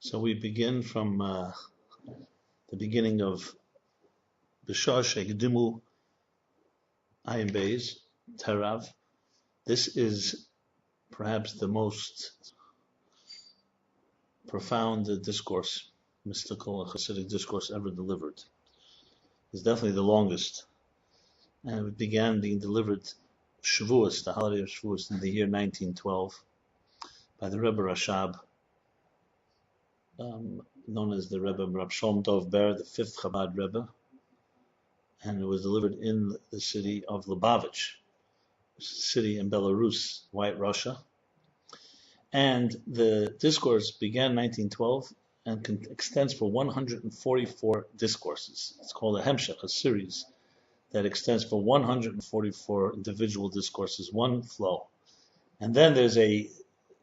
So we begin from the beginning of B'shah Sheikdimu Ayin Beis Terav. This is perhaps the most profound discourse, mystical and Hasidic discourse ever delivered. It's definitely the longest, and it began being delivered Shavuos, the holiday of Shavuos, in the year 1912 by the Rebbe Rashab, known as the Rebbe Rab Shalom Dov Ber, the fifth Chabad Rebbe, and it was delivered in the city of Lubavitch, which is a city in Belarus, White Russia. And the discourse began in 1912 and extends for 144 discourses. It's called a Hemshech, a series that extends for 144 individual discourses, one flow. And then there's a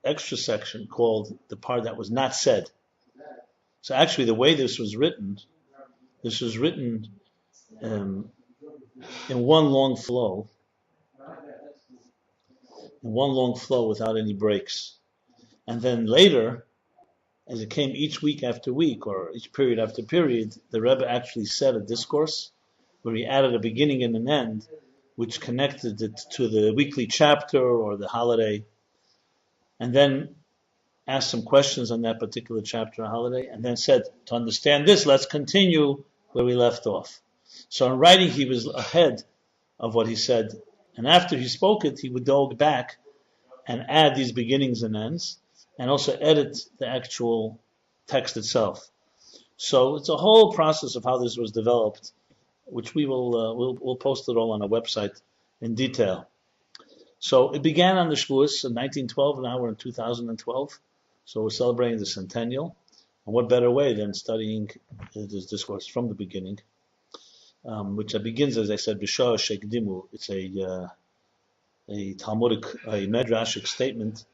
extra section called the part that was not said. So actually the way this was written in one long flow without any breaks. And then later, as it came each week after week, or each period after period, the Rebbe actually said a discourse where he added a beginning and an end, which connected it to the weekly chapter or the holiday, and then asked some questions on that particular chapter or holiday, and then said, to understand this, let's continue where we left off. So in writing, he was ahead of what he said, and after he spoke it, he would go back and add these beginnings and ends, and also edit the actual text itself. So it's a whole process of how this was developed, which we will we'll post it all on our website in detail. So it began on the Shavuos in 1912, and now we're in 2012. So we're celebrating the centennial. And what better way than studying this discourse from the beginning, which begins, as I said, B'shah Sheikdimu. It's a Talmudic, a Midrashic statement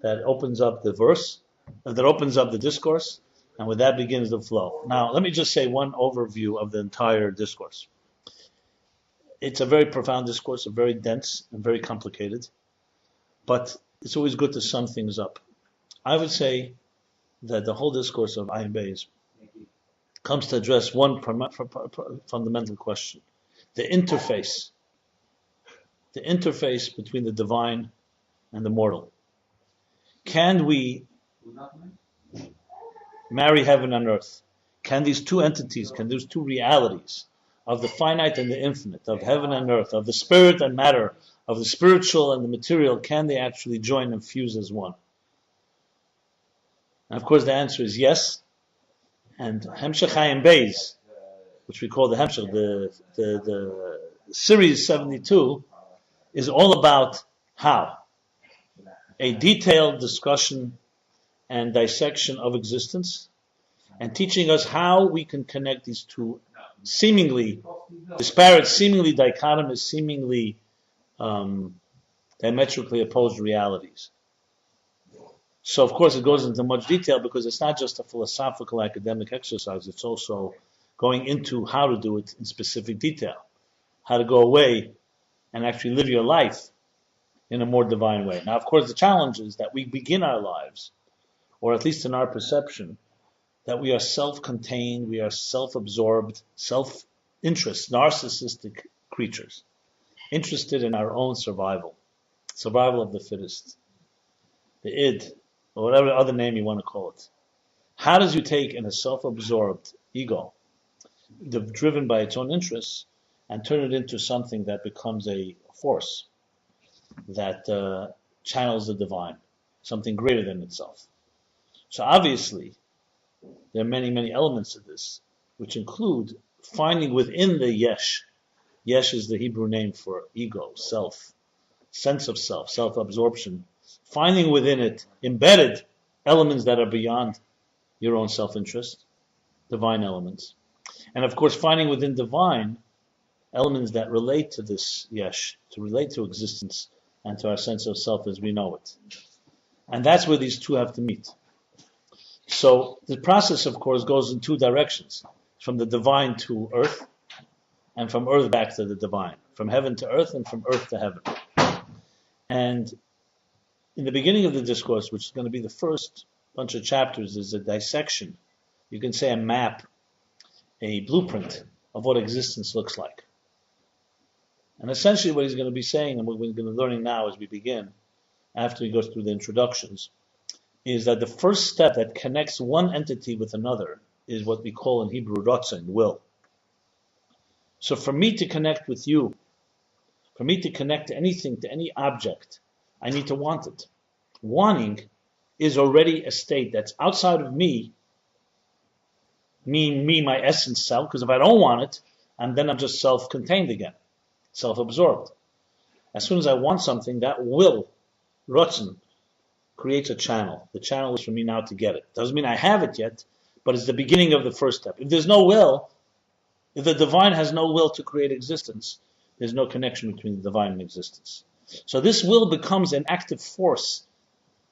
that opens up the verse, that opens up the discourse, and with that begins the flow. Now, let me just say one overview of the entire discourse. It's a very profound discourse, very dense and very complicated, but it's always good to sum things up. I would say that the whole discourse of Ayin Beis comes to address one fundamental question: the interface between the divine and the mortal. Can we marry heaven and earth? Can these two entities, can those two realities of the finite and the infinite, of heaven and earth, of the spirit and matter, of the spiritual and the material, can they actually join and fuse as one? And of course the answer is yes. And Hemshech Ayin Beis, which we call the Hemshech, the series 72, is all about how. A detailed discussion and dissection of existence, and teaching us how we can connect these two seemingly disparate, seemingly dichotomous, seemingly diametrically opposed realities. So of course it goes into much detail because it's not just a philosophical academic exercise, it's also going into how to do it in specific detail, how to go away and actually live your life in a more divine way. Now of course the challenge is that we begin our lives, or at least in our perception, that we are self-contained, we are self-absorbed, self-interest, narcissistic creatures, interested in our own survival of the fittest, the id, or whatever other name you want to call it. How does you take in a self-absorbed ego, driven by its own interests, and turn it into something that becomes a force that channels the divine, something greater than itself? So obviously, there are many, many elements of this, which include finding within the yesh. Yesh is the Hebrew name for ego, self, sense of self, self-absorption. Finding within it embedded elements that are beyond your own self-interest, divine elements. And of course, finding within divine elements that relate to this yesh, to relate to existence and to our sense of self as we know it. And that's where these two have to meet. So the process, of course, goes in two directions: from the divine to earth, and from earth back to the divine, from heaven to earth, and from earth to heaven. And in the beginning of the discourse, which is going to be the first bunch of chapters, is a dissection. You can say a map, a blueprint of what existence looks like. And essentially what he's going to be saying, and what we're going to be learning now as we begin, after he goes through the introductions, is that the first step that connects one entity with another is what we call in Hebrew ratzon, will. So for me to connect with you, for me to connect to anything, to any object, I need to want it. Wanting is already a state that's outside of me, my essence self, because if I don't want it, then I'm just self-contained again, self-absorbed. As soon as I want something, that will, ratzon, creates a channel. The channel is for me now to get it. Doesn't mean I have it yet, but it's the beginning of the first step. If there's no will, if the divine has no will to create existence, there's no connection between the divine and existence. So this will becomes an active force,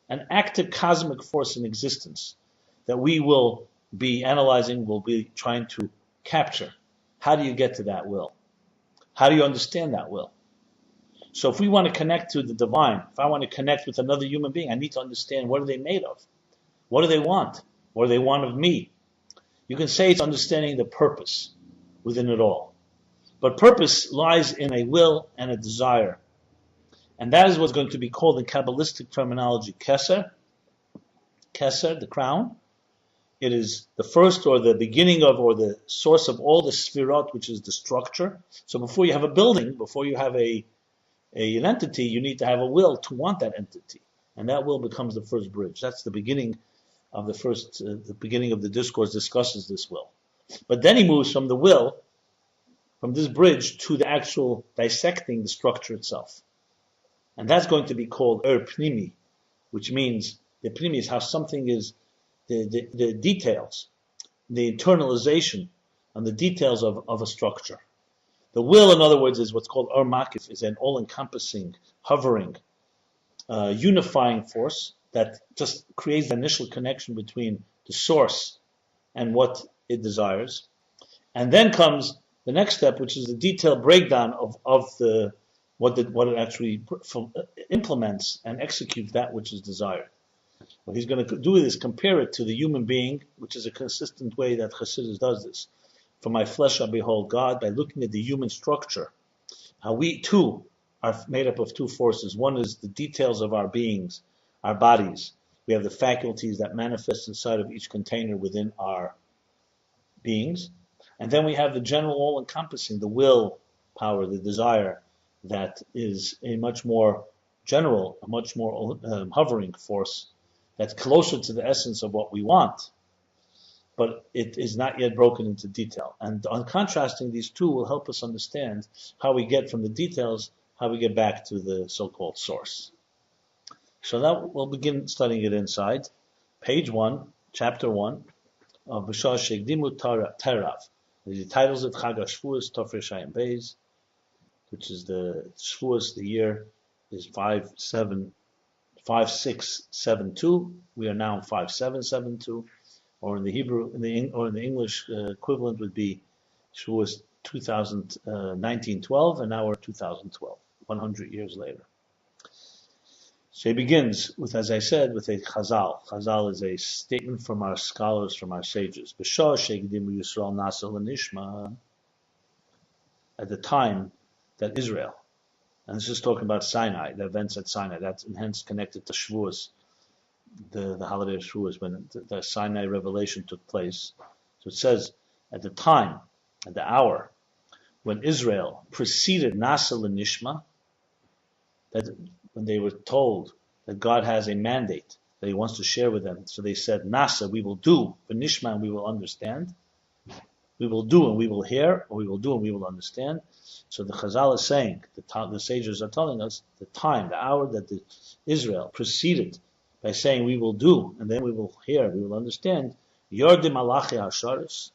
an active cosmic force in existence that we will be analyzing, will be trying to capture. How do you get to that will? How do you understand that will? So if we want to connect to the divine, if I want to connect with another human being, I need to understand what are they made of? What do they want? What do they want of me? You can say it's understanding the purpose within it all. But purpose lies in a will and a desire. And that is what's going to be called in Kabbalistic terminology keser. Keser, the crown. It is the first or the beginning of or the source of all the sfirot, which is the structure. So before you have a building, before you have an entity, you need to have a will to want that entity. And that will becomes the first bridge. That's the beginning of the beginning of the discourse discusses this will. But then he moves from the will, from this bridge, to the actual dissecting the structure itself. And that's going to be called pnimi, which means the pnimi is how something is, the details, the internalization and the details of a structure. The will, in other words, is what's called makif, is an all-encompassing, hovering, unifying force that just creates the initial connection between the source and what it desires. And then comes the next step, which is the detailed breakdown of what it actually implements and executes that which is desired. What he's going to do is compare it to the human being, which is a consistent way that Chassidus does this. For my flesh I behold God, by looking at the human structure, how we too are made up of two forces. One is the details of our beings, our bodies. We have the faculties that manifest inside of each container within our beings. And then we have the general all-encompassing, the will power, the desire, that is a much more general, a much more hovering force that's closer to the essence of what we want, but it is not yet broken into detail. And on contrasting these two will help us understand how we get from the details, how we get back to the so-called source. So now we'll begin studying it inside. Page 1, chapter 1 of B'shah Shegdimu Terav. The titles of Chag HaShavuos Tofrei Shayim Beis, which is the Shavuos, the year is 5672. We are now in 5772, or in the Hebrew, or in the English equivalent would be Shavuos 1912, and now we're 2012, 100 years later. So he begins with, as I said, with a chazal. Chazal is a statement from our scholars, from our sages. B'shah she'ekdimu Yisrael nasa l'nishma. At the time that Israel, and this is talking about Sinai, the events at Sinai, that's hence connected to Shavuos, the holiday of Shavuos, when the Sinai revelation took place. So it says, at the time, at the hour, when Israel preceded Nasa l'nishma, that when they were told that God has a mandate that He wants to share with them, so they said, Nasa, we will do, v'nishma, and we will understand. We will do and we will hear, or we will do and we will understand. So the Chazal is saying, the sages are telling us, the time, the hour that Israel preceded by saying we will do, and then we will hear, we will understand, Yordim Malachi Hasharis,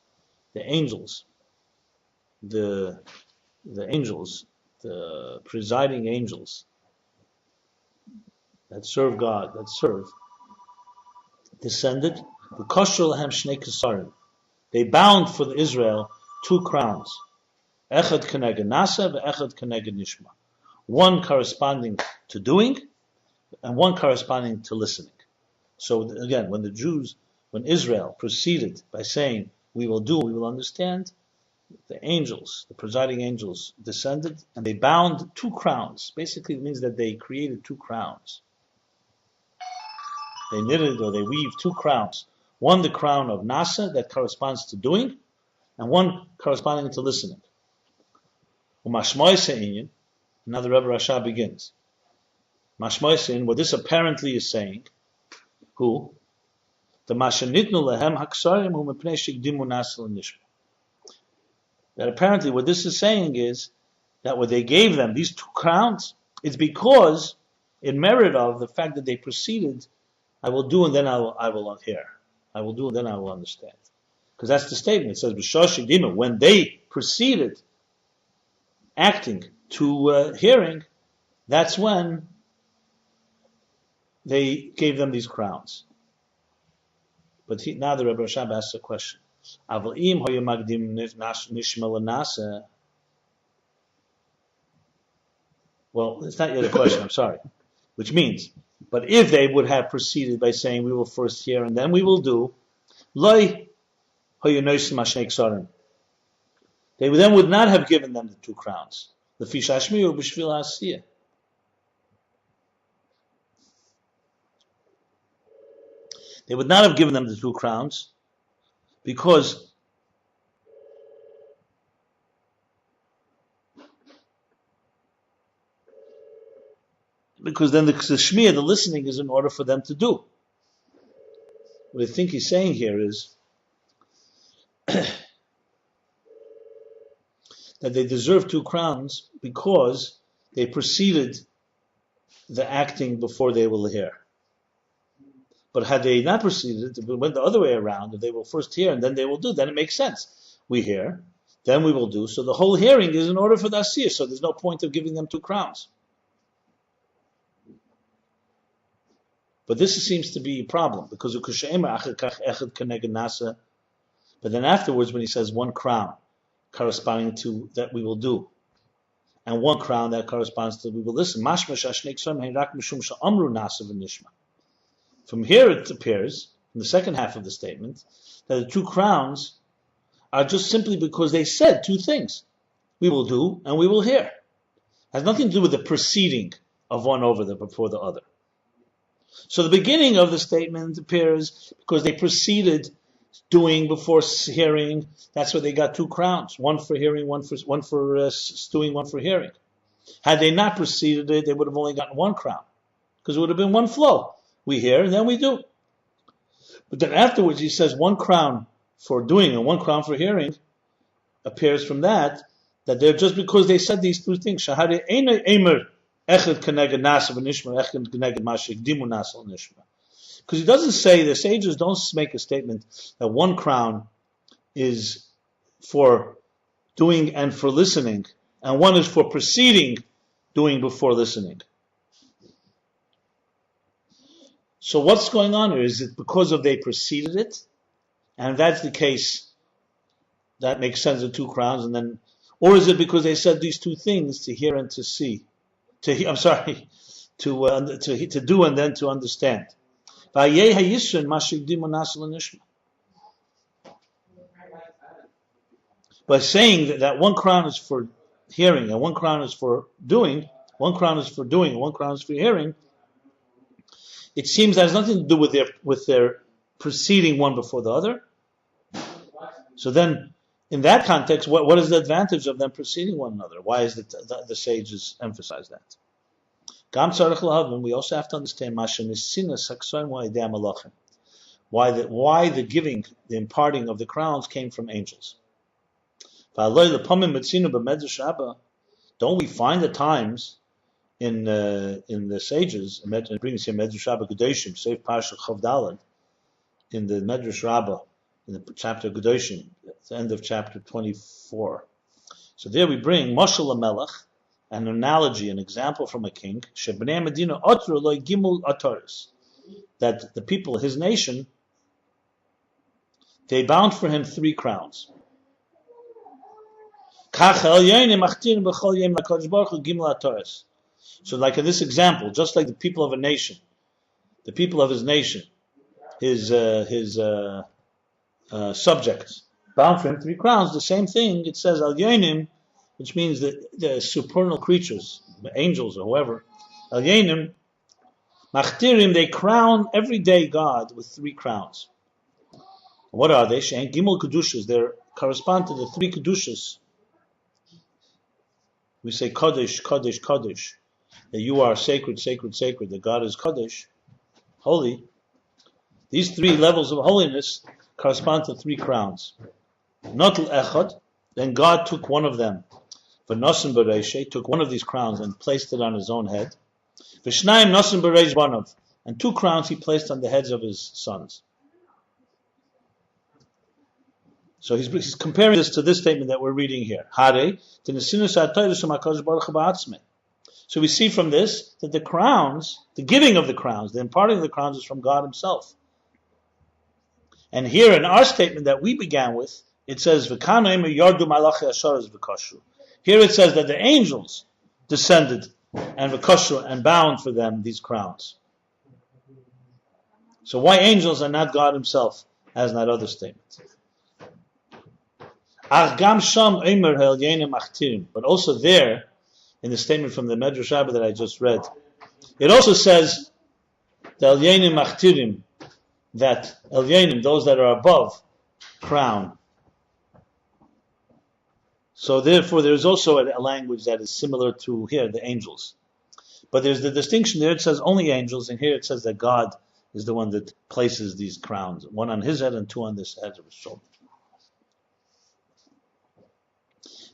the angels, the presiding angels that serve God, descended, the Kosher Lahem Shnei Kesarim. They bound for Israel two crowns. Echad Keneged Nasa, Echad Keneged Nishma. One corresponding to doing, and one corresponding to listening. So again, when Israel proceeded by saying, we will do, we will understand, the angels, the presiding angels, descended and they bound two crowns. Basically, it means that they created two crowns. They knitted or they weaved two crowns. One, the crown of Nasa, that corresponds to doing, and one corresponding to listening. Now the Rebbe Rasha begins. Mashmoisin, what this apparently is saying, who? The Mashanitnu lehem haksarim hu mepnei shigdimu nasel nishma. That apparently what this is saying is that what they gave them, these two crowns, it's because in merit of the fact that they proceeded, I will do and then I will hear. I will do and then I will understand. Because that's the statement. It says, B'shosh shigdimu, when they proceeded acting to hearing, that's when they gave them these crowns. But now the Rebbe Rashab asks a question. Well, it's not yet a question, I'm sorry. Which means, but if they would have proceeded by saying, we will first hear and then we will do, they then would not have given them the two crowns. They would not have given them the two crowns because then the shmiya, the listening, is in order for them to do. What I think he's saying here is that they deserve two crowns because they preceded the acting before they will hear. But had they not proceeded, if it went the other way around, if they will first hear and then they will do, then it makes sense. We hear, then we will do. So the whole hearing is in order for the asiyah, so there's no point of giving them two crowns. But this seems to be a problem, because but then afterwards when he says one crown corresponding to that we will do, and one crown that corresponds to we will listen. From here it appears, in the second half of the statement, that the two crowns are just simply because they said two things. We will do and we will hear. It has nothing to do with the preceding of one before the other. So the beginning of the statement appears because they preceded doing before hearing. That's why they got two crowns, one for hearing, one for doing, one for hearing. Had they not preceded it, they would have only gotten one crown, because it would have been one flow. We hear and then we do. But then afterwards he says one crown for doing and one crown for hearing. Appears from that they're just because they said these two things. Because he doesn't say, the sages don't make a statement that one crown is for doing and for listening, and one is for preceding doing before listening. So what's going on here? Is it because of they preceded it? And if that's the case, that makes sense of two crowns, and then, or is it because they said these two things, to hear and to see? To do and then to understand. By saying that one crown is for hearing and one crown is for doing, one crown is for doing and one crown is for hearing, it seems that has nothing to do with their preceding one before the other. So then, in that context, what is the advantage of them preceding one another? Why is the sages emphasize that? We also have to understand why the giving, the imparting of the crowns came from angels. Don't we find the times in the sages, it brings here Medrash Rabbah Gedoshim, Seif Parsha Chav Daled, in the Medrash Rabbah, in the chapter Gedoshim, at the end of chapter 24. So there we bring Mashal HaMelech, an analogy, an example from a king, Shebnei Medina Otru Loi Gimul Ataris, that the people, his nation, they bound for him 3 crowns. So like in this example, just like the people of a nation, the people of his nation, subjects, bound for him 3 crowns. The same thing, it says al yenim, which means that the supernal creatures, the angels or whoever, al yenim, machtirim, they crown every day God with 3 crowns. What are they? Shein gimel kedushas. They correspond to the 3 kedushas. We say Kodesh, Kodesh, Kodesh, that you are sacred, sacred, sacred, that God is Kodesh, holy. These 3 levels of holiness correspond to 3 crowns. Notel echad, then God took one of them. V'nosen bereishe, took one of these crowns and placed it on his own head. V'shnayim nosen bereish banav, and 2 crowns he placed on the heads of his sons. So he's comparing this to this statement that we're reading here. So we see from this that the crowns, the giving of the crowns, the imparting of the crowns is from God himself. And here in our statement that we began with, it says, Here it says that the angels descended and bound for them these crowns. So why angels and not God himself, as in that other statement? But also there, in the statement from the Medrash Rabbah that I just read, it also says the Elyenim Machtirim, that Elyenim, those that are above, crown. So therefore there is also a language that is similar to here, the angels. But there's the distinction there, it says only angels, and here it says that God is the one that places these crowns, 1 on his head and 2 on this head of his shoulder.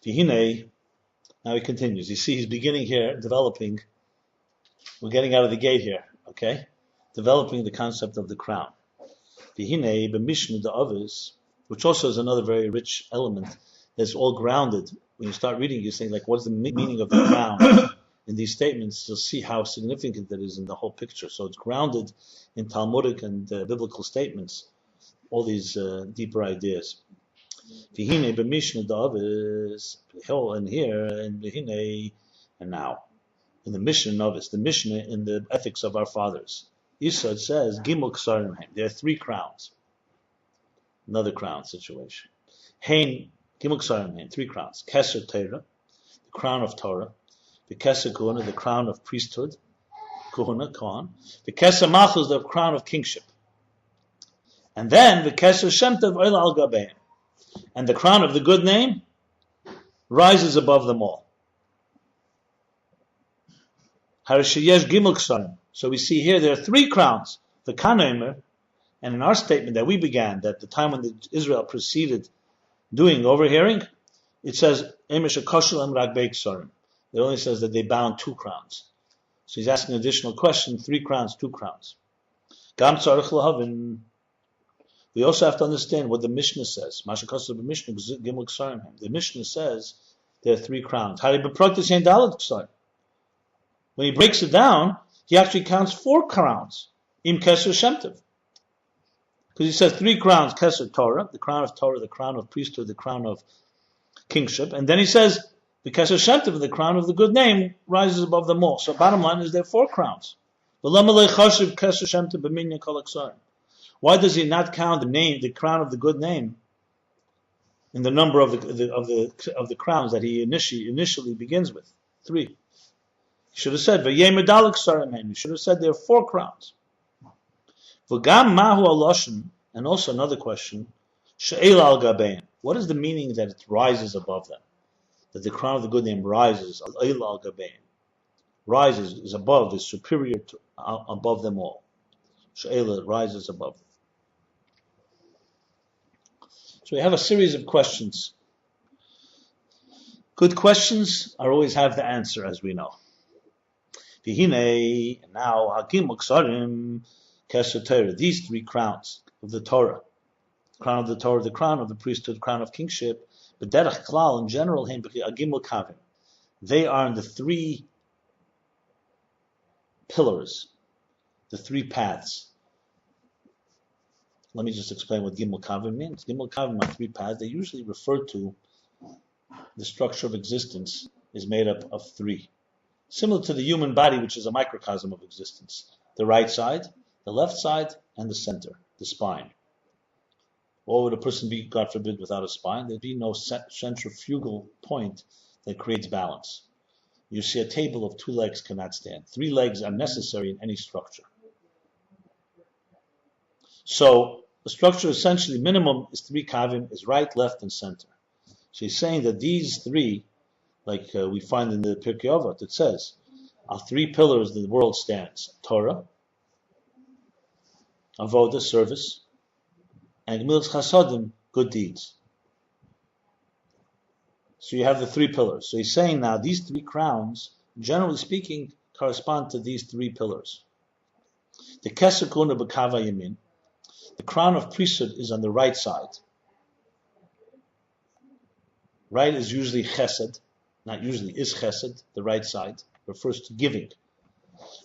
Now he continues. You see, he's beginning here, developing. We're getting out of the gate here, okay? Developing the concept of the crown. Which also is another very rich element that's all grounded. When you start reading, you're saying, like, what's the meaning of the crown? In these statements, you'll see how significant that is in the whole picture. So it's grounded in Talmudic and biblical statements, all these deeper ideas. And here, and now, in the Mishnah Novice, the Mishnah in the ethics of our fathers, Yisod says, Gimel Ksarim Haim, there are 3 crowns. Another crown situation. Haim, Gimel Ksarim Haim, 3 crowns. Keser Torah, the crown of Torah. The Keser Kuhana, the crown of priesthood. Kuhana, Kohan. The Keser Malchus, the crown of kingship. And then, the Keser Shem Tov Oila Al Gabeim. And the crown of the good name rises above them all. So we see here there are 3 crowns. The Kanoimer, and in our statement that we began, that the time when Israel proceeded doing overhearing, it says, it only says that they bound 2 crowns. So he's asking an additional question, 3 crowns, 2 crowns. We also have to understand what the Mishnah says. The Mishnah says there are 3 crowns. When he breaks it down, he actually counts 4 crowns. Im Keser Shem Tov. Because he says 3 crowns, Keser Torah, the crown of priesthood, the crown of kingship. And then he says, the Keser Shem Tov, the crown of the good name, rises above them all. So bottom line is there are 4 crowns. Why does he not count the crown of the good name, in the number of the crowns that he initially begins with? 3. He should have said, he should have said there are 4 crowns. And also another question, what is the meaning that it rises above them? That the crown of the good name rises, rises, is above, is superior to, above them all. She'ela rises above them. So we have a series of questions. Good questions always have the answer, as we know. Now, Hakim Muksarim, Keser Torah, these 3 crowns of the Torah, crown of the Torah, the crown of the priesthood, crown of kingship, but Derech Klal in general, they are in the 3 pillars, the 3 paths. Let me just explain what Gimel Kavim means. Gimel Kavim are 3 paths. They usually refer to the structure of existence is made up of 3. Similar to the human body, which is a microcosm of existence. The right side, the left side, and the center. the spine. What would a person be, God forbid, without a spine? There'd be no centrifugal point that creates balance. You see, a table of 2 legs cannot stand. 3 legs are necessary in any structure. So the structure essentially minimum is 3 kavim, is right, left, and center. So he's saying that these 3, like we find in the Pirkei Avot, it says, are 3 pillars that the world stands: Torah, avoda, service, and gemilas chasadim, good deeds. So you have the 3 pillars. So he's saying now these 3 crowns, generally speaking, correspond to these 3 pillars. The keser kuna b'kava yamin, the crown of priesthood, is on the right side. Right is usually chesed, not usually, is chesed, the right side, refers to giving.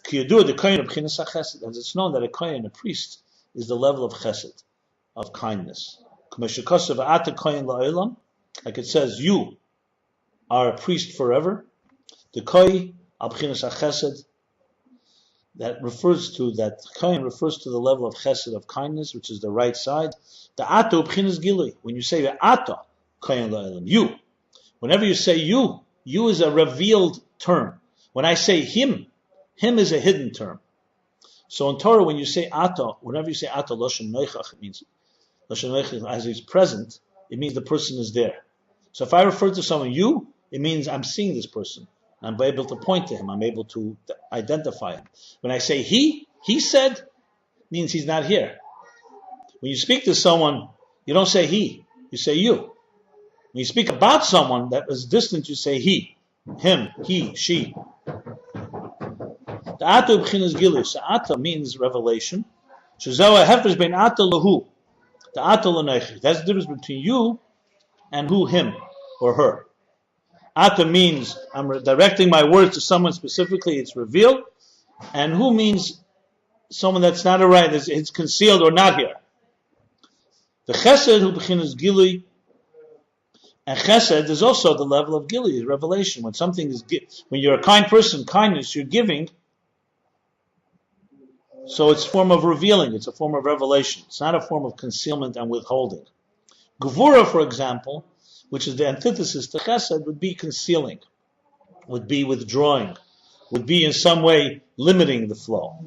Kiyadur, the kohen of b'chinas chesed, as it's known that a kohen, a priest, is the level of chesed, of kindness. Like it says, you are a priest forever. The kohen al b'chinas chesed, that kohen refers to the level of chesed, of kindness, which is the right side. The ato b'chinas gilui, when you say the ato kohen la'olam, you, whenever you say you is a revealed term. When I say him is a hidden term. So in Torah, when you say ato, whenever you say ato loshen noichach, it means loshen noichach, as he's present, it means the person is there. So if I refer to someone you, it means I'm seeing this person. I'm able to point to him. I'm able to identify him. When I say he said, means he's not here. When you speak to someone, you don't say he, you say you. When you speak about someone that is distant, you say he, him, he, she. The ato b'chinas gilui. So ato means revelation. Shezehu hefesh bein ato lahu. The ato l'neichi. That's the difference between you and who, him or her. Ato means I'm directing my words to someone specifically, it's revealed. And who means someone that's not right, it's concealed or not here. The chesed hu b'chinas gilui. And chesed is also the level of gilui, revelation. When you're a kind person, kindness, you're giving. So it's a form of revealing, it's a form of revelation. It's not a form of concealment and withholding. Gevura, for example, which is the antithesis to chesed, would be concealing, would be withdrawing, would be in some way limiting the flow.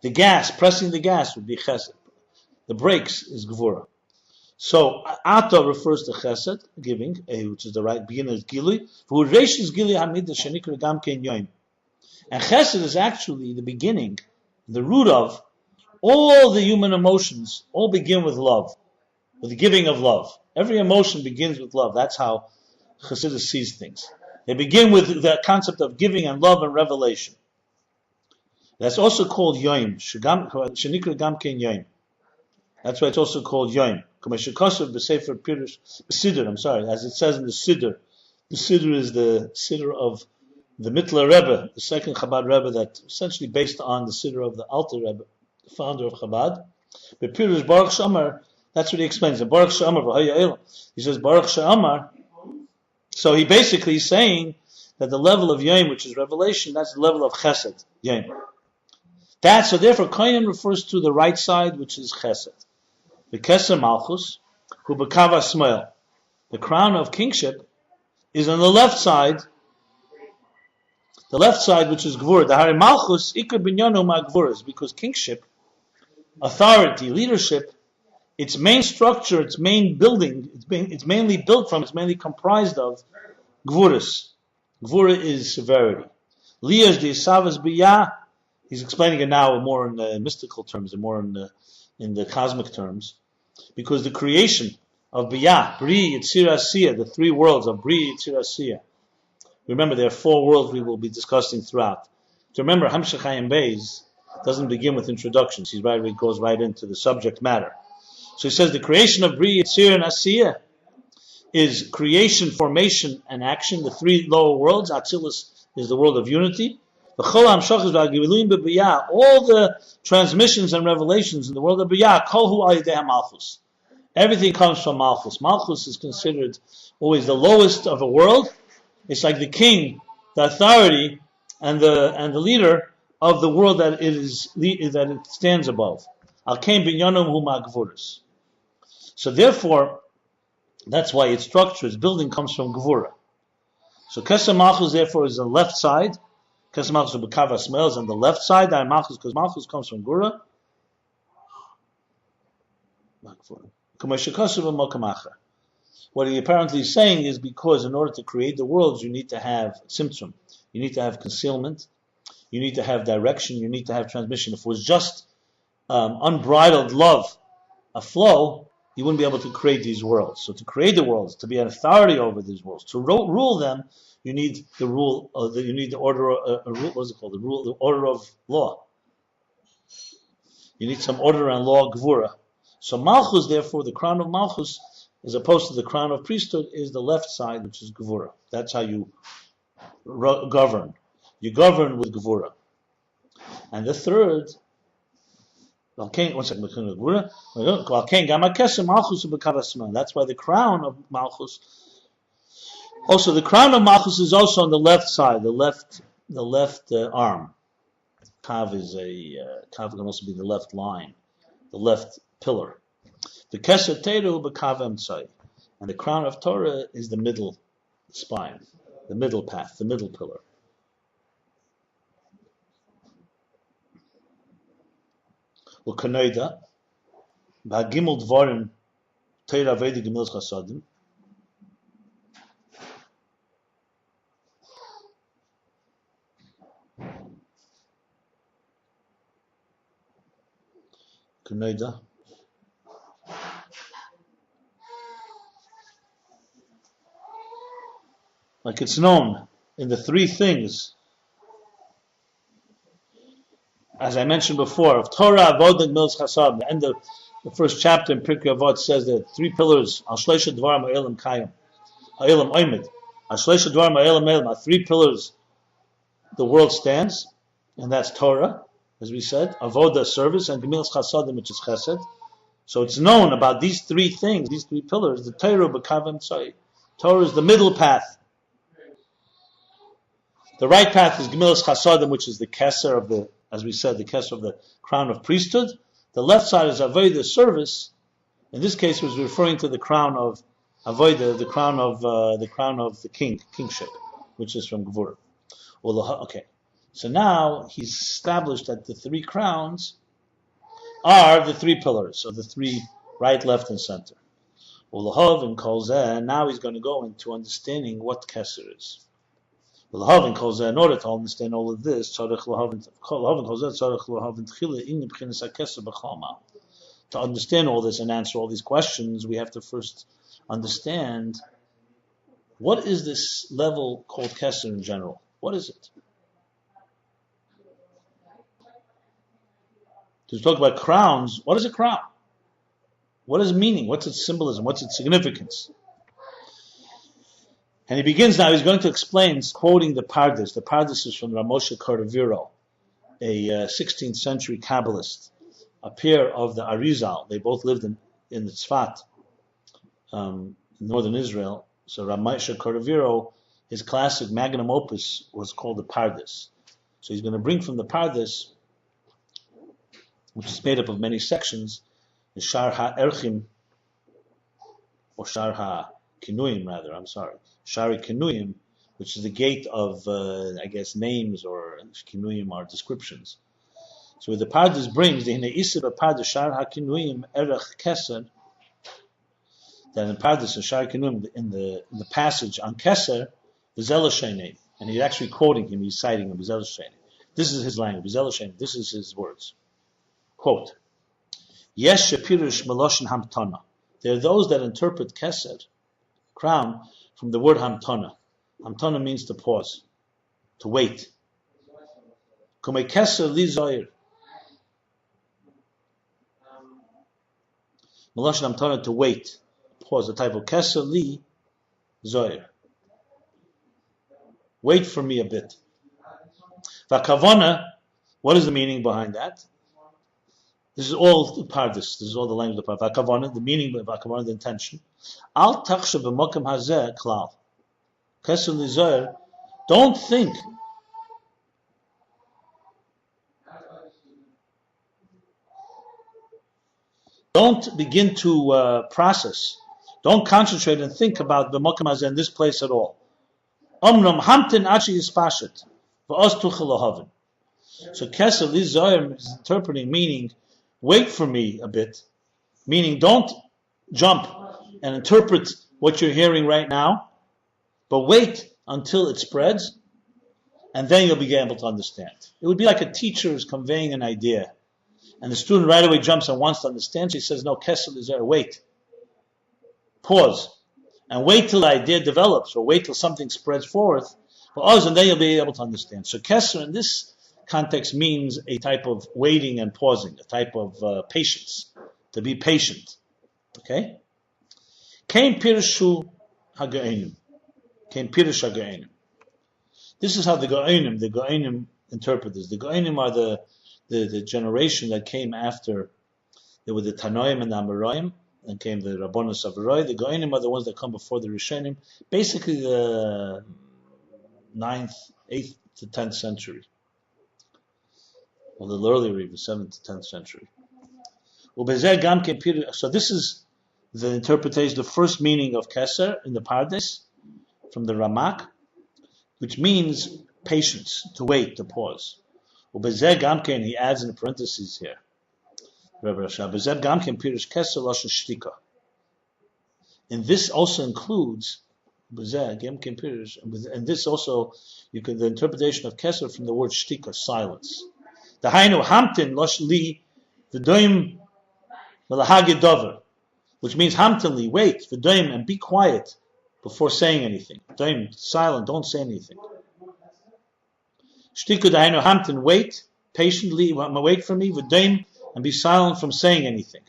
The gas, pressing the gas, would be chesed. The brakes is gevura. So ato refers to chesed, giving, which is the right beginning of gilui. And chesed is actually the beginning, the root of all the human emotions. All begin with love, with the giving of love. Every emotion begins with love. That's how Chassidus sees things. They begin with the concept of giving and love and revelation. That's also called yoim. Shenikra gam ken yoim. That's why it's also called yoim. As it says in the Siddur. The Siddur is the Siddur of the Mittler Rebbe, the second Chabad Rebbe, that essentially based on the Siddur of the Alter Rebbe, the founder of Chabad. But Pirush Baruch She'amar, that's what he explains. Baruch She'amar, he says Baruch She'amar. So he basically is saying that the level of Yom, which is revelation, that's the level of Chesed, Yom. So therefore, Kohen refers to the right side, which is Chesed. The Keser Malchus, who B'kava Smoel. The crown of kingship is on the left side, which is Gvur. The Hari Malchus, Ikar Binyonu Ma Gvuras, because kingship, authority, leadership, its main structure, its main building, it's mainly comprised of Gvuras. Gvura is severity. Liyas the Isavas Biyah, he's explaining it now more in the mystical terms and more in the cosmic terms, because the creation of Biyah, Bri, Yitzir, Asiyah, the 3 worlds of Bri, Yitzir, Asiyah. Remember, there are 4 worlds we will be discussing throughout. So remember, Hamshech Hayim Beis doesn't begin with introductions. He goes right into the subject matter. So he says the creation of Bri, Yitzir, and Asiyah is creation, formation, and action, the 3 lower worlds. Atzilus is the world of unity. All the transmissions and revelations in the world of Biyah, Kolhu Ayideh Malchus. Everything comes from Malchus. Malchus is considered always the lowest of a world. It's like the king, the authority, and the leader of the world that it stands above. Al kain binyanum hu ma'gvuras. So therefore, that's why its structure, its building comes from Gvura. So Keser Malchus therefore is on the left side. Keser Malchus of B'kav HaSmel is on the left side. Malchus, because Malchus comes from Gvura. What he apparently is saying is because in order to create the worlds, you need to have Tzimtzum. You need to have concealment. You need to have direction. You need to have transmission. If it was just unbridled love, a flow, you wouldn't be able to create these worlds. So to create the worlds, to be an authority over these worlds, to rule them, you need the rule. You need the order. What's it called? The order of law. You need some order and law, Gvura. So Malchus, therefore, the crown of Malchus, as opposed to the crown of priesthood, is the left side, which is Gvura. That's how you govern. You govern with Gvura. And the third. That's why the crown of Malchus. Also, the crown of Malchus is also on the left side, the left arm. Kav can also be the left line, the left pillar. The Keser Teru b'kav emtzai, and the crown of Torah is the middle spine, the middle path, the middle pillar. U'kanoida b'hagimul dvarim Torah v'edi gemilas chasadim. Kanoida. Like it's known in the three things, as I mentioned before, of Torah, Avodah, and Gemilas Chasadim. The end of the first chapter in Pirkei Avot says that three pillars, Al Shleisha Dvarim Ha'elam Kayim, Ha'elam Oimid, Al Shleisha Dvarim Ha'elam Elam, are three pillars the world stands, and that's Torah, as we said, Avodah, service, and Gemilas Chasadim, which is Chesed. So it's known about these three things, these three pillars, the Torah b'kav emtzai. Torah is the middle path. The right path is Gemilas Chasadim, which is the Keser of the, as we said, the Keser of the crown of priesthood. The left side is Avodah, service. In this case, it was referring to the crown of Avodah, the crown of the kingship, which is from Gvur. Okay, so now he's established that the three crowns are the three pillars, so the three right, left, and center. And now he's going to go into understanding what Keser is. In order to understand all of this, to understand all this and answer all these questions, we have to first understand what is this level called Keser in general. What is it? To talk about crowns, what is a crown? What is meaning? What's its symbolism? What's its significance? And he begins now, he's going to explain, quoting the Pardes. The Pardes is from Ramosha Cordovero, a 16th century Kabbalist, a peer of the Arizal. They both lived in the Tzfat, northern Israel. So Ramosha Cordovero, his classic magnum opus was called the Pardes. So he's going to bring from the Pardes, which is made up of many sections, the Shar HaErchim, or Shar HaKinuyim rather, Shari Kinuyim, which is the gate of, names, or Kinuyim are descriptions. So the Pardes brings, the Hine Isib Pardes Shar HaKinuyim Erech Keser, that in Pardes and Shar Kinuyim, in the passage on Keser, V'zel Sheinei, and he's actually quoting him, he's citing him, V'zel Sheinei. This is his language, V'zel Sheinei, this is his words. Quote, Yesh Shepirish Meloshin Hamtana. There are those that interpret Keser, crown, from the word Hamtana. Hamtana means to pause, to wait. Kumei Keser li zoyer. Meloshin Hamtana, to wait, pause, the type of Keser li zoyer. Wait for me a bit. Vakavana, what is the meaning behind that? This is all Pardes. This is all the language of Pardes. Vakavana, the meaning of Vakavana, the intention. Al tachsha b'mokem hazeh klal. Keser li zoyer. Don't think Don't begin to process. Don't concentrate and think about the Mokum Hazeh in this place at all. Omnom hamtin achi yispashet v'os tuchel lahavin. So Kesef, this Zohar is interpreting, meaning, wait for me a bit, meaning don't jump and interpret what you're hearing right now, but wait until it spreads, and then you'll be able to understand. It would be like a teacher is conveying an idea, and the student right away jumps and wants to understand. She says, no, Kesef is there, wait. Pause. And wait till the idea develops, or wait till something spreads forth, and then you'll be able to understand. So Kesef in this context means a type of waiting and pausing, a type of patience, to be patient. Okay? Kain Pirshu Haga'enim. Kain Pirush Haga'enim. This is how the Go'enim interpret this. The Go'enim are the generation that came after. There were the Tanoim and the Amoraim, and came the Rabbonos Avaroi. The Go'enim are the ones that come before the Rishonim, basically the 9th, 8th to 10th century. A little earlier, even 7th to 10th century. So this is the interpretation, the first meaning of Keser in the Pardes, from the Ramak, which means patience, to wait, to pause. He adds in the parentheses here, and this also includes, and this also, the interpretation of Keser from the word shtika, silence. The Hainu Hamtin Losh Li V'doim V'lahagi Dover, which means Hamtin Li, wait, V'doim, and be quiet before saying anything. Doim, silent, don't say anything. Shtiku the Hainu Hamtin, wait, patiently, wait for me, V'doim, and be silent from saying anything.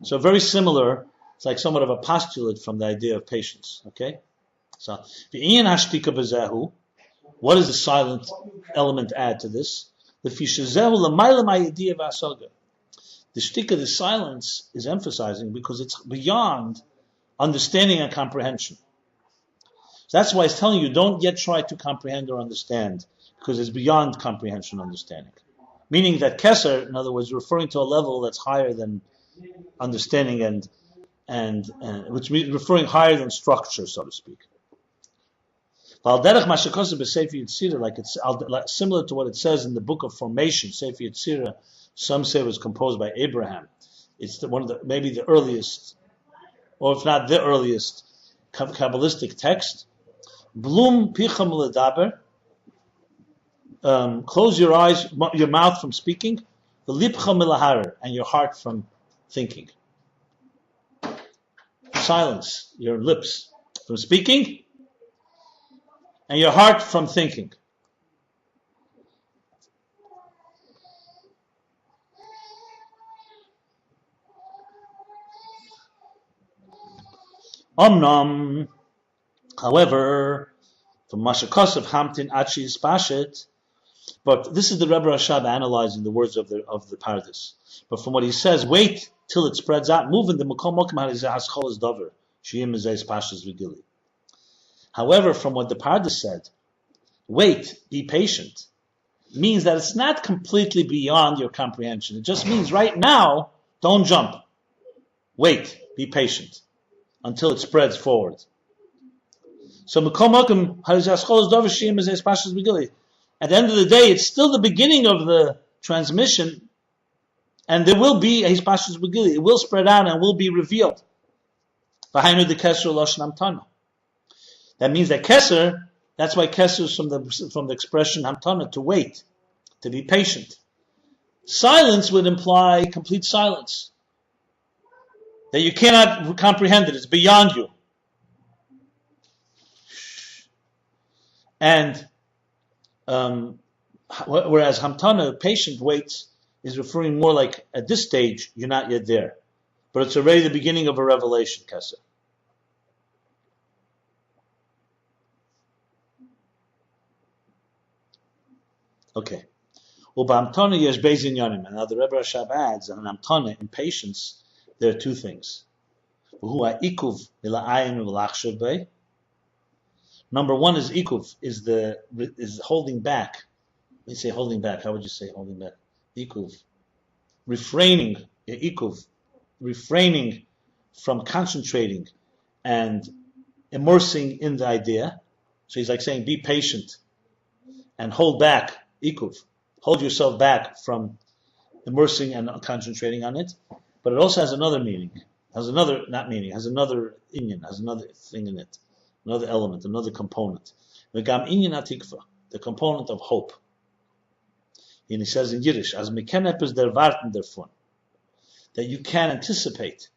So very similar, it's like somewhat of a postulate from the idea of patience. Okay? So, V'inyan Hashtika B'zehu, what does the silent element add to this? The shtika, the silence, is emphasizing because it's beyond understanding and comprehension. So that's why it's telling you, don't yet try to comprehend or understand, because it's beyond comprehension and understanding. Meaning that Keser, in other words, referring to a level that's higher than understanding and which means referring higher than structure, so to speak. Like it's similar to what it says in the book of formation, Sefer Yetzirah. Some say it was composed by Abraham. It's maybe the earliest, or if not the earliest, Kabbalistic text. Blum picham ledaber. Close your eyes, your mouth from speaking. V'lipcha milaharer, and your heart from thinking. Silence your lips from speaking, and your heart from thinking. Omnom, however, from Mashakos of Hamtin Achi Spashet, but this is the Rebbe Rashab analyzing the words of the Pardes. But from what he says, wait till it spreads out, move in the Mokom Mokim Haschol Dover, Shiyim Mezei Spashas Vigili. However, from what the Pardes said, wait, be patient, means that it's not completely beyond your comprehension. It just means right now, don't jump. Wait, be patient until it spreads forward. So at the end of the day, it's still the beginning of the transmission, and there will be a hispashus begili. It will spread out and will be revealed. That means that keser, that's why keser is from the expression hamtana, to wait, to be patient. Silence would imply complete silence, that you cannot comprehend it, it's beyond you. And whereas hamtana, patient waits, is referring more like at this stage you're not yet there, but it's already the beginning of a revelation. Keser. Okay. Ubamtana yesh beis inyanim. And now the Rebbe Rashab adds that in hamtana, in patience, there are two things. Number one is ikuv, is holding back. Let me say holding back. How would you say holding back? Ikuv. Refraining. Ikuv. refraining from concentrating and immersing in the idea. So he's like saying, be patient and hold back, ikuv. Hold yourself back from immersing and concentrating on it. But it also has another meaning. Has another inyan, has another thing in it, another element, another component. V'gam inyan atikva, the component of hope. And he says in Yiddish, as mekenep der warten davon, that you can anticipate,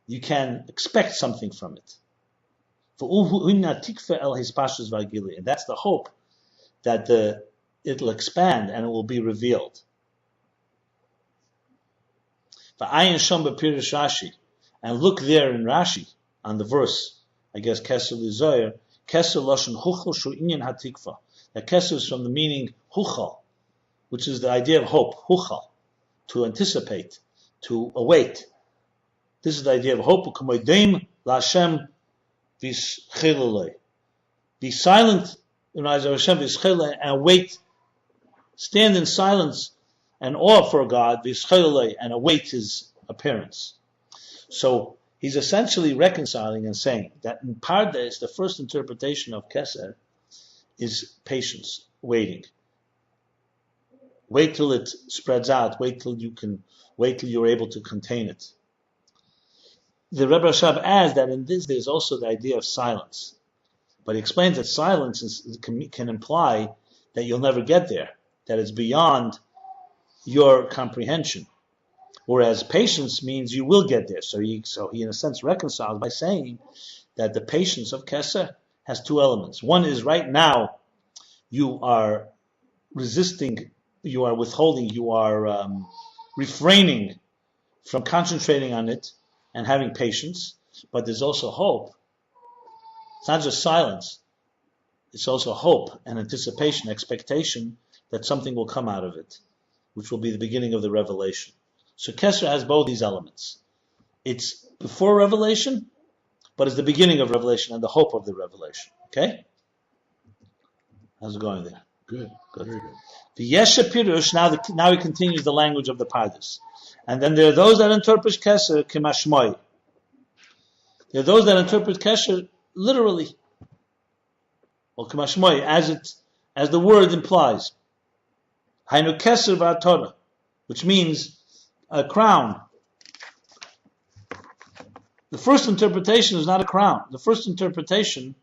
you can expect something from it. And that's the hope that it'll expand and it will be revealed. And look there in Rashi on the verse, I guess Keser Lizoyer, Keser Lashon Huchal Shu Inyan Hatikva. That Keser is from the meaning Huchal, which is the idea of hope, Huchal, to anticipate, to await. This is the idea of hope. Lashem Vishchilulei. Be silent in eyes of Hashem Vishchilulei and wait. Stand in silence and awe for God Vishchilulei and await His appearance. So he's essentially reconciling and saying that in Pardes, the first interpretation of Keser is patience, waiting. Wait till it spreads out. Wait till you're able to contain it. The Rebbe Rashab adds that in this there's also the idea of silence, but he explains that silence can imply that you'll never get there, that it's beyond your comprehension. Whereas patience means you will get there. So he in a sense reconciles by saying that the patience of Keser has two elements. One is right now you are resisting, you are withholding, you are refraining from concentrating on it and having patience. But there's also hope. It's not just silence. It's also hope and anticipation, expectation that something will come out of it, which will be the beginning of the revelation. So Keser has both these elements. It's before revelation, but it's the beginning of revelation and the hope of the revelation. Okay? How's it going there? Good. Very good. The Yesha Pirush, now he continues the language of the Pardes. And then there are those that interpret Keser Kimashmoi. There are those that interpret Keser literally. Or Kimashmoi, as the word implies. Hainu Keser V'Atorah, which means a crown. The first interpretation is not a crown. The first interpretation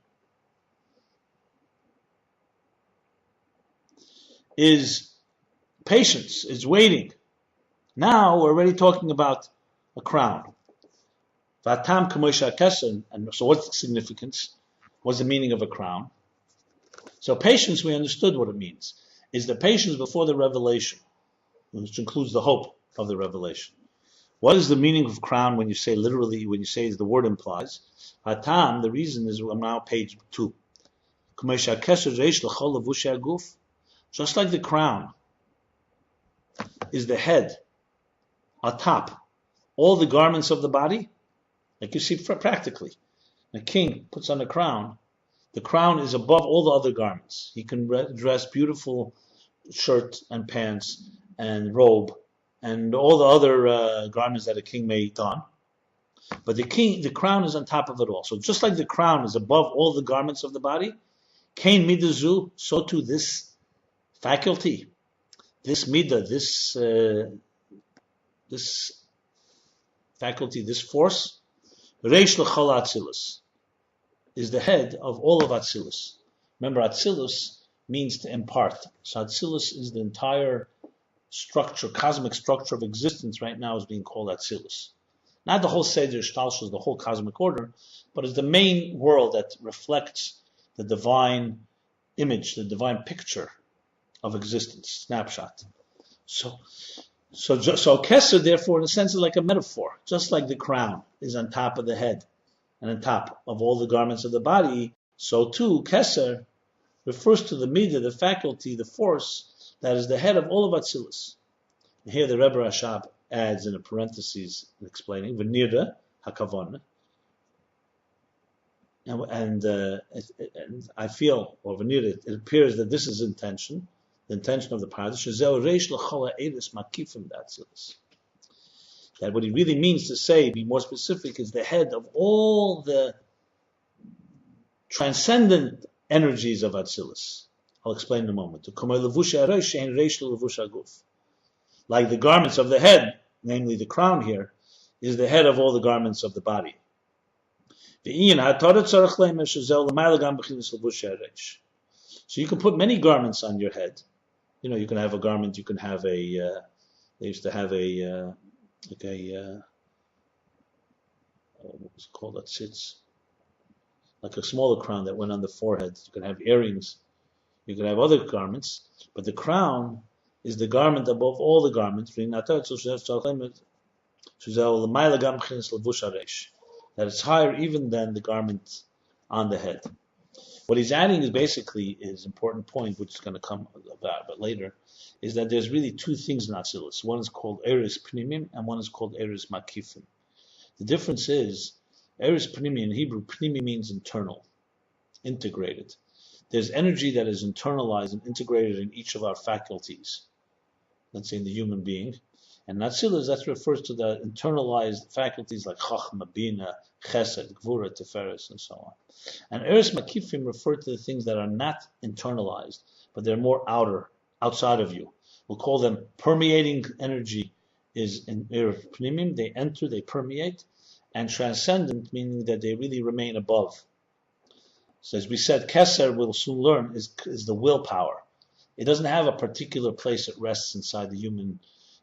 is patience, is waiting. Now we're already talking about a crown. Vatam Kamosha Keser, and so what's the significance? What's the meaning of a crown? So patience, we understood what it means. Is the patience before the revelation, which includes the hope of the revelation. What is the meaning of crown when you say literally, when you say as the word implies? Hatam, the reason is, I'm now page 2. Just like the crown is the head, atop, all the garments of the body, like you see practically. A king puts on a crown, the crown is above all the other garments. He can dress beautiful shirt and pants and robe and all the other garments that a king may don. But the crown is on top of it all. So just like the crown is above all the garments of the body, Kain midazu, so too this faculty, this midah, this faculty, this force, reish l'chol atzilus, is the head of all of Atzilus. Remember, Atzilus means to impart. So Atzilus is the entire structure, cosmic structure of existence right now is being called Atzilus. Not the whole Seder Shtalshus, the whole cosmic order, but it's the main world that reflects the divine image, the divine picture of existence, snapshot. So Keser, therefore, in a sense, is like a metaphor. Just like the crown is on top of the head and on top of all the garments of the body, so too Keser refers to the midah, the faculty, the force that is the head of all of Atzilus. And here the Rebbe Rashab adds in a parenthesis explaining v'nirda hakavon, and I feel, or v'nirda, it appears that this is intention, the intention of the parasha, That what he really means to say, be more specific, is the head of all the transcendent energies of Atzilus. I'll explain in a moment. Like the garments of the head, namely the crown here, is the head of all the garments of the body. So you can put many garments on your head. You can have a garment, you can have they used to have what was it called, that sits like a smaller crown that went on the forehead. You can have earrings, you can have other garments, but the crown is the garment above all the garments. That it's higher even than the garment on the head. What he's adding is important point, which is going to come about but later, is that there's really two things in Atzilus. One is called Eris Pnimim and one is called Eris Makifim. The difference is, Eris Pnimi in Hebrew, Pnimi means internal, integrated. There's energy that is internalized and integrated in each of our faculties, let's say in the human being. And Atzilus, that refers to the internalized faculties like Chachma, Bina, Chesed, Gvura, Tiferes, and so on. And Eris Makifim refer to the things that are not internalized, but they're more outside of you. We'll call them permeating energy is in Eris Pnimim. They enter, they permeate, and transcendent, meaning that they really remain above. So as we said, Keser, we'll soon learn, is the willpower. It doesn't have a particular place it rests inside the human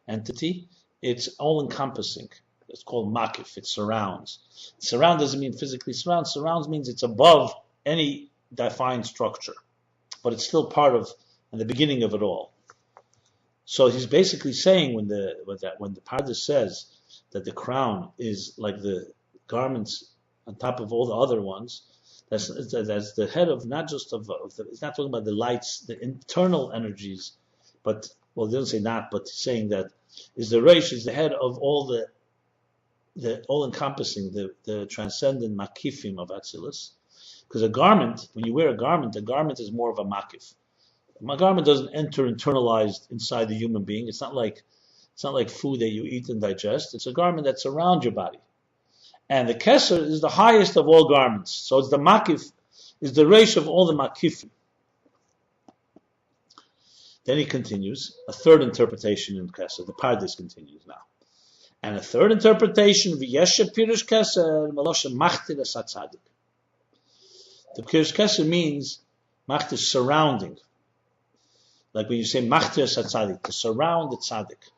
entity. It's all-encompassing. It's called makif. It surrounds. Surround doesn't mean physically surround. Surrounds means it's above any defined structure, but it's still part of and the beginning of it all. So he's basically saying when the Pardes says that the crown is like the garments on top of all the other ones, that's the head of not just of the, it's not talking about the lights, the internal energies, but well, it doesn't say not, but saying that is the Reish is the head of all the all-encompassing, the transcendent makifim of Atzilus. Because a garment, when you wear a garment is more of a makif. A garment doesn't enter internalized inside the human being. It's not like food that you eat and digest. It's a garment that surrounds your body. And the keser is the highest of all garments. So it's the makif, is the Reish of all the makifim. Then he continues, a third interpretation in Keser. The Pardes continues now. And a third interpretation, V'yeshe Pirush Keser, Meloshe Machtir es HaTzadik. The Pirush Keser means Machtir, surrounding. Like when you say Machtir es HaTzadik, to surround the Tzadik.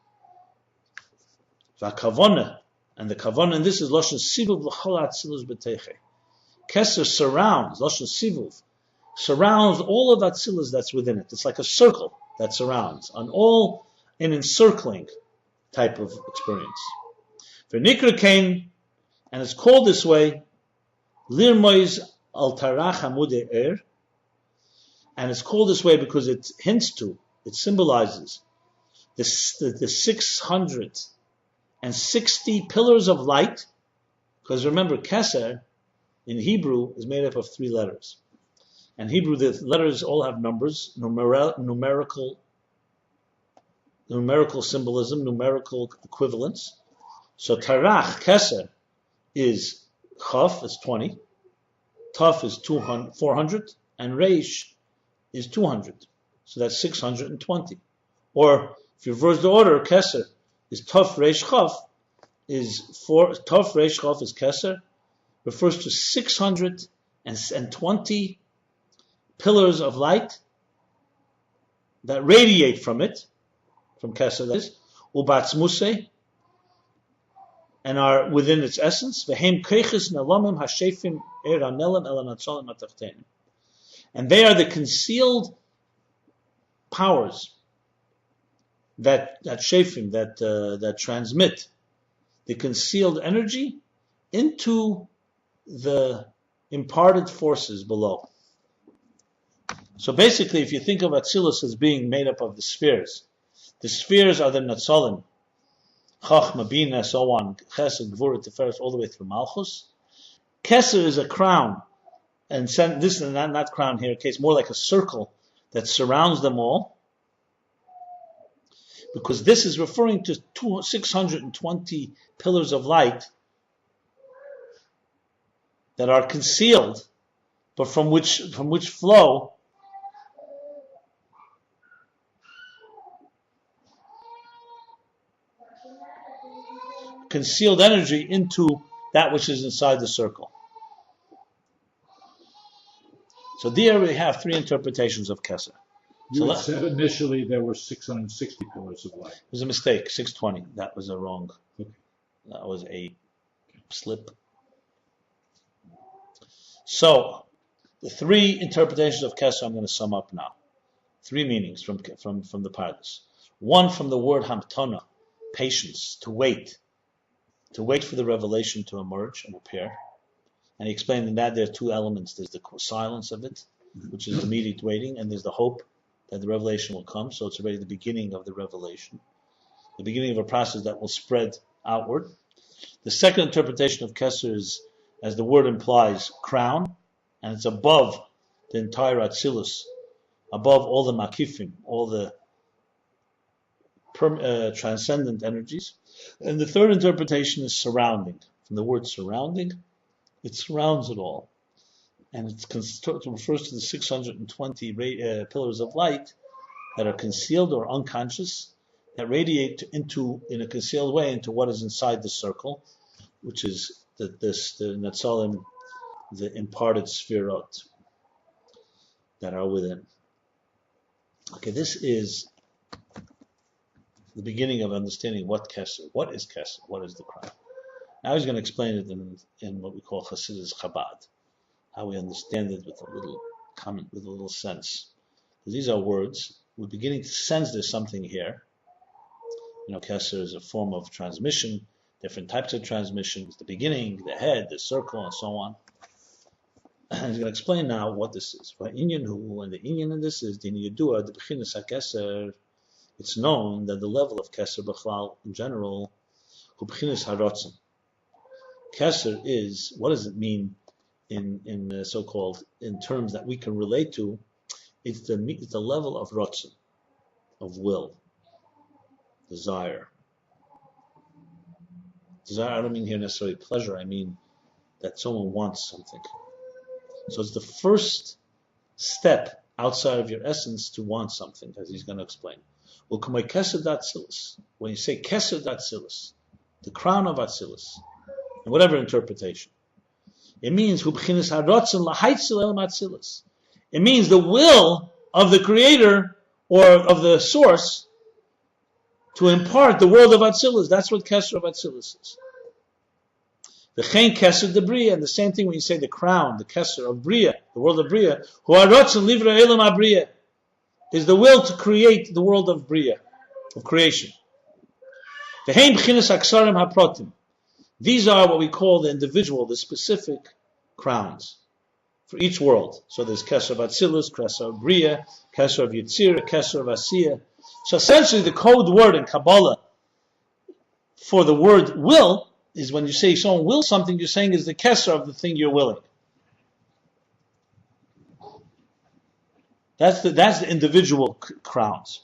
V'akavona, and the Kavona, and this is Loshen Sivuv L'chol HaTzilus B'teiche. Keser surrounds, Loshen Sivuv, surrounds all of Atzilus that's within it. It's like a circle that surrounds, an encircling type of experience. V'nikra kain, and it's called this way, Lirmoiz al Tarach Hamude Er, and it's called this way because it hints to, it symbolizes the 660 pillars of light, because remember, Keser in Hebrew is made up of 3 letters. And Hebrew, the letters all have numbers, numerical symbolism, numerical equivalence. So Tarach, Keser, is Chaf, is 20, Taf is 400, and Reish is 200. So that's 620. Or if you reverse the order, Keser is Taf, Reish, Chaf, Taf, Reish, Chaf is Keser, refers to 620 pillars of light that radiate from it, from Keser, that is, ubatzmuse, and are within its essence. V'hem keiches nelamim hashefim er hanelam el hanatzolim hatachtenim. And they are the concealed powers that shefim, that transmit the concealed energy into the imparted forces below. So basically, if you think of Atzilus as being made up of the spheres are the Natzolim, Chachma, Bina, so on, Chesed, Gvura, Tiferes, all the way through Malchus. Keser is a crown, and this is not crown here, case more like a circle that surrounds them all. because this is referring to 620 pillars of light that are concealed, but from which flow concealed energy into that which is inside the circle. So there we have three interpretations of Kesser. You said initially there were 660 pillars of light. It was a mistake, 620. That was a wrong. Okay. That was a slip. So the three interpretations of Kesser I'm going to sum up now. Three meanings from the Pardes. One from the word hamtona, patience, to wait for the revelation to emerge and appear. And he explained in that there are two elements. There's the silence of it, which is immediate waiting, and there's the hope that the revelation will come. So it's already the beginning of the revelation, the beginning of a process that will spread outward. The second interpretation of Kesser is, as the word implies, crown, and it's above the entire Atzilus, above all the makifim, all the transcendent energies. And the third interpretation is surrounding. From the word surrounding, it surrounds it all. And it refers to the 620 pillars of light that are concealed or unconscious, that radiate in a concealed way into what is inside the circle, which is the Netzalim, the imparted Sfirot that are within. Okay, this is the beginning of understanding what is Kesser, what is the crown. Now he's going to explain it in what we call Hasidus Chabad, how we understand it with a little comment, with a little sense. Because these are words, we're beginning to sense there's something here. Kesser is a form of transmission, different types of transmissions, the beginning, the head, the circle, and so on. And he's going to explain now what this is. And the inyan in this is, it's known that the level of Kesser B'chlal in general, Kesser is, what does it mean in so-called, in terms that we can relate to? It's the level of rotzen, of will, desire. Desire, I don't mean here necessarily pleasure, I mean that someone wants something. So it's the first step outside of your essence to want something, as he's going to explain. When you say Kesser Datzilis, the crown of Atzilus, in whatever interpretation, it means it means the will of the Creator or of the Source to impart the world of Atzilus. That's what Kesser of Atzilus is. The Chen Kesser de Bria, and the same thing when you say the crown, the Kesser of Bria, the world of Bria, Hu Haratzon Livra Elam HaBria, is the will to create the world of Bria, of creation. The Hein B'chinas Aksarim HaProtim. These are what we call the individual, the specific crowns for each world. So there's Kesser of Atzilus, Kesser of Bria, Kesser of Yetzirah, Kesser of Asiyah. So essentially the code word in Kabbalah for the word will is when you say someone wills something, you're saying is the Kesser of the thing you're willing. That's the individual crowns.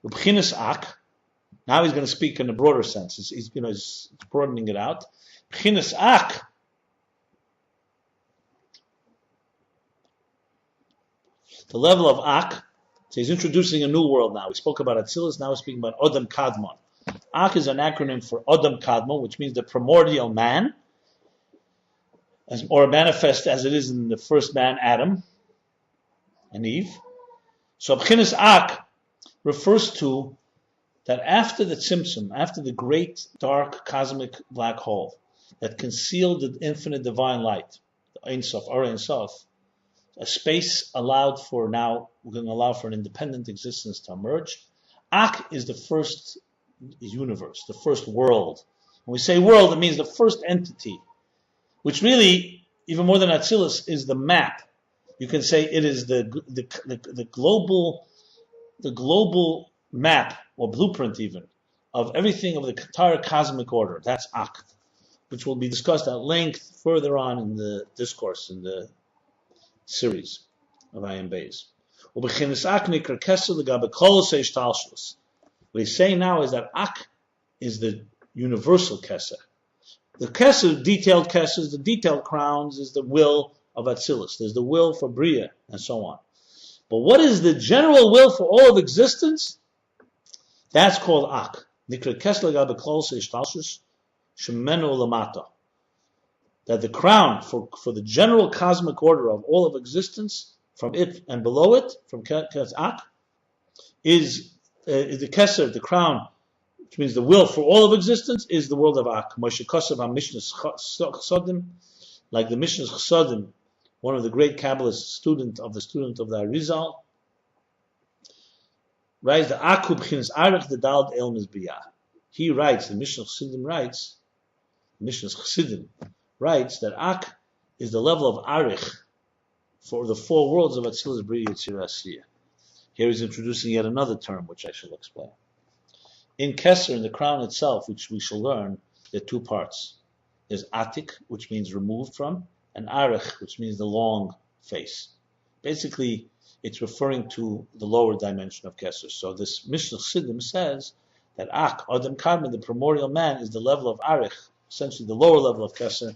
B'chinas Ak. Now he's going to speak in a broader sense. He's broadening it out. B'chinas Ak. The level of Ak. So he's introducing a new world now. We spoke about Atzilus, now we're speaking about Odom Kadmon. Ak is an acronym for Odom Kadmon, which means the primordial man, or manifest as it is in the first man, Adam and Eve. So B'chinas Ak refers to that after the Tzimtzum, after the great dark cosmic black hole that concealed the infinite divine light, the Ein Sof, Or Ein Sof, a space allowed for now, we're going to allow for an independent existence to emerge. Ak is the first universe, the first world. When we say world, it means the first entity, which really, even more than Atzilus, is the map. You can say it is the global map, or blueprint even, of everything of the entire cosmic order. That's Ak, which will be discussed at length further on in the discourse, in the series of Ayin Beis. What he's saying now is that Ak is the universal Keser. The Keser, detailed Kesers, the detailed crowns, is the will of Atzilus. There's the will for Bria, and so on. But what is the general will for all of existence? That's called Ak. Nikra Kesler Gabe Klose Ishtalshus Shemenu Lamata. That the crown for the general cosmic order of all of existence, from it and below it, from Ak, is the Keser, the crown, which means the will for all of existence, is the world of Ak. Moshe Kosev HaMishnah's Chsodim, like the Mishnah's Chsodim, one of the great Kabbalist student of the Arizal, writes the Aku b'chinas arich the Dald El Mizbiyah. He writes, the Mishnah Chassidim writes, Mishnah's Chassidim writes that Ak is the level of arich for the four worlds of Atzilus, Bria, Yetzirah, Asiyah. Here he's introducing yet another term, which I shall explain. In Keser, in the crown itself, which we shall learn, there are two parts. There's Atik, which means removed from, and Arich, which means the long face. Basically, it's referring to the lower dimension of Keser. So this Mishnah Chassidim says that Ak, Adam Kadmon, the primordial man, is the level of Arich, essentially the lower level of Keser,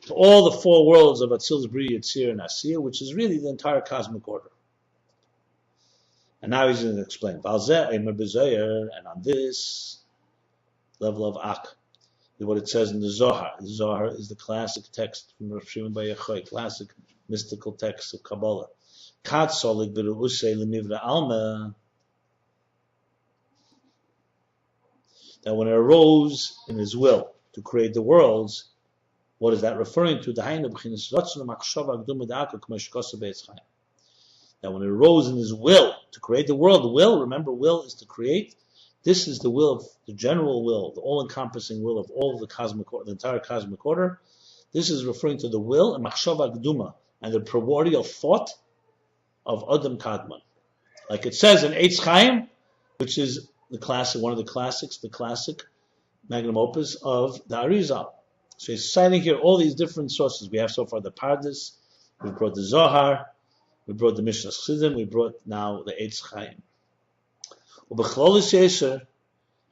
to all the four worlds of Atzilus, Bria, Yetzirah, and Asiyah, which is really the entire cosmic order. And now he's going to explain. And on this level of Ak, what it says in the Zohar. The Zohar is the classic text from Rav Shimon Bar Yochai, classic mystical text of Kabbalah. That when it arose in his will to create the worlds, what is that referring to? That when it arose in his will to create the world, remember, will is to create. This is the will of the general will, the all-encompassing will of all of the entire cosmic order. This is referring to the will and machshava gduma, and the primordial thought of Adam Kadmon. Like it says in Eitz Chaim, which is the classic, one of the classic magnum opus of the Arizal. So he's citing here all these different sources. We have so far the Pardes, we brought the Zohar, we brought the Mishnah Chassidim, we brought now the Eitz Chaim.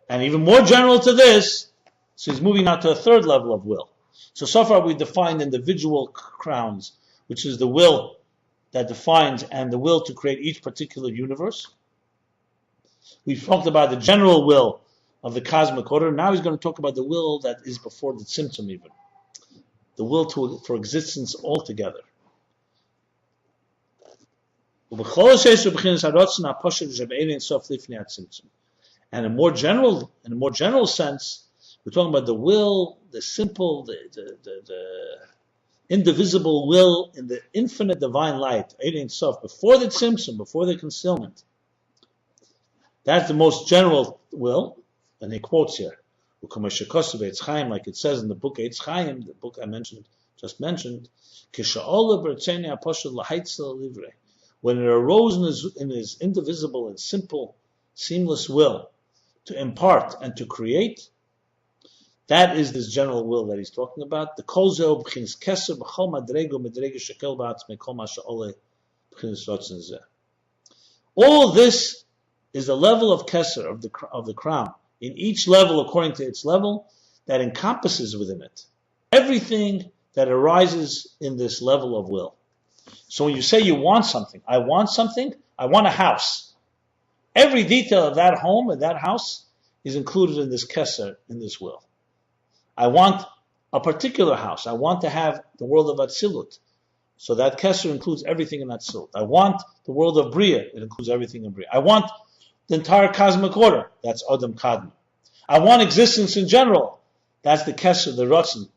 And even more general to this, so he's moving now to a third level of will. So far we defined individual crowns, which is the will that defines and the will to create each particular universe. We've talked about the general will of the cosmic order. Now he's going to talk about the will that is before the Tzimtzum even. The will for existence altogether. And in a more general sense, we're talking about the will, the simple, the indivisible will in the infinite divine light, Ein Sof, before the Tzimtzum, before the concealment. That's the most general will, and he quotes here, like it says in the book Eitz Chaim, the book I just mentioned, when it arose in his indivisible and simple, seamless will to impart and to create, that is this general will that he's talking about. The kolzeo b'chinas keser b'chol madrego madrege shekel ba'atzmei kol ma she'ole b'chinas rotzen zeh. All this is the level of keser, of the crown, in each level according to its level, that encompasses within it everything that arises in this level of will. So when you say you want something, I want a house. Every detail of that home and that house is included in this keser, in this will. I want a particular house. I want to have the world of Atzilut. So that keser includes everything in Atzilut. I want the world of Bria. It includes everything in Bria. I want the entire cosmic order. That's Adam Kadmon. I want existence in general. That's the keser, the rotzen,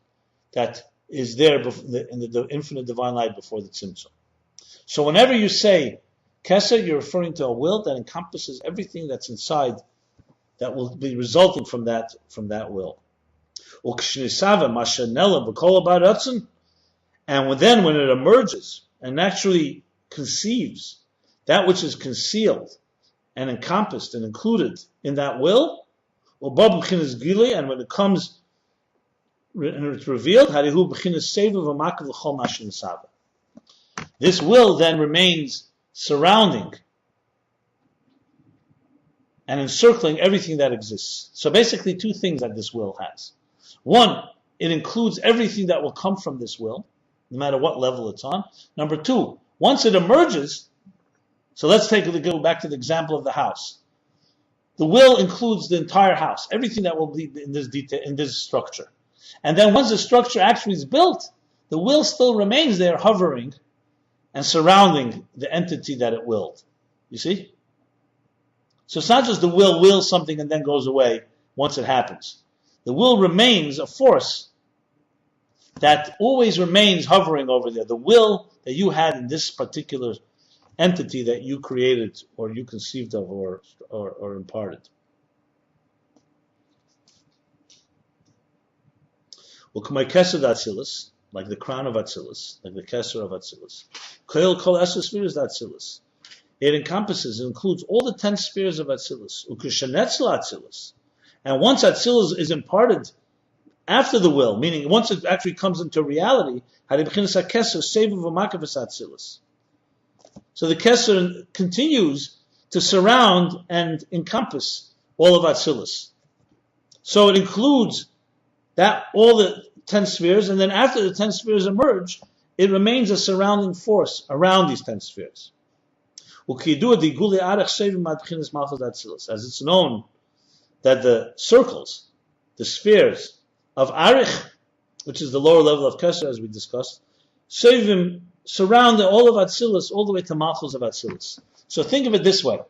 that is there in the infinite divine light before the Tzimtzum. So whenever you say keser, you're referring to a will that encompasses everything that's inside, that will be resulting from that will. And then when it emerges and naturally conceives that which is concealed and encompassed and included in that will, and when it comes and it's revealed, this will then remains surrounding and encircling everything that exists. So basically two things that this will has. One, it includes everything that will come from this will, no matter what level it's on. Number two, once it emerges, so let's go back to the example of the house. The will includes the entire house, everything that will be in this detail, in this structure. And then once the structure actually is built, the will still remains there hovering and surrounding the entity that it willed. You see? So it's not just the will wills something and then goes away once it happens. The will remains a force that always remains hovering over there. The will that you had in this particular entity that you created or you conceived of or imparted. Well, like the crown of Atzilus, like the Kesser of Atzilus. It encompasses, it includes all the 10 spheres of Atzilus. And once Atzilus is imparted after the will, meaning once it actually comes into reality, so the Kesser continues to surround and encompass all of Atzilus. So it includes that all the 10 spheres, and then after the 10 spheres emerge, it remains a surrounding force around these 10 spheres. As it's known that the circles, the spheres of Arich, which is the lower level of Kesser, as we discussed, surround all of Atzilus all the way to Malchus of Atzilus. So think of it this way.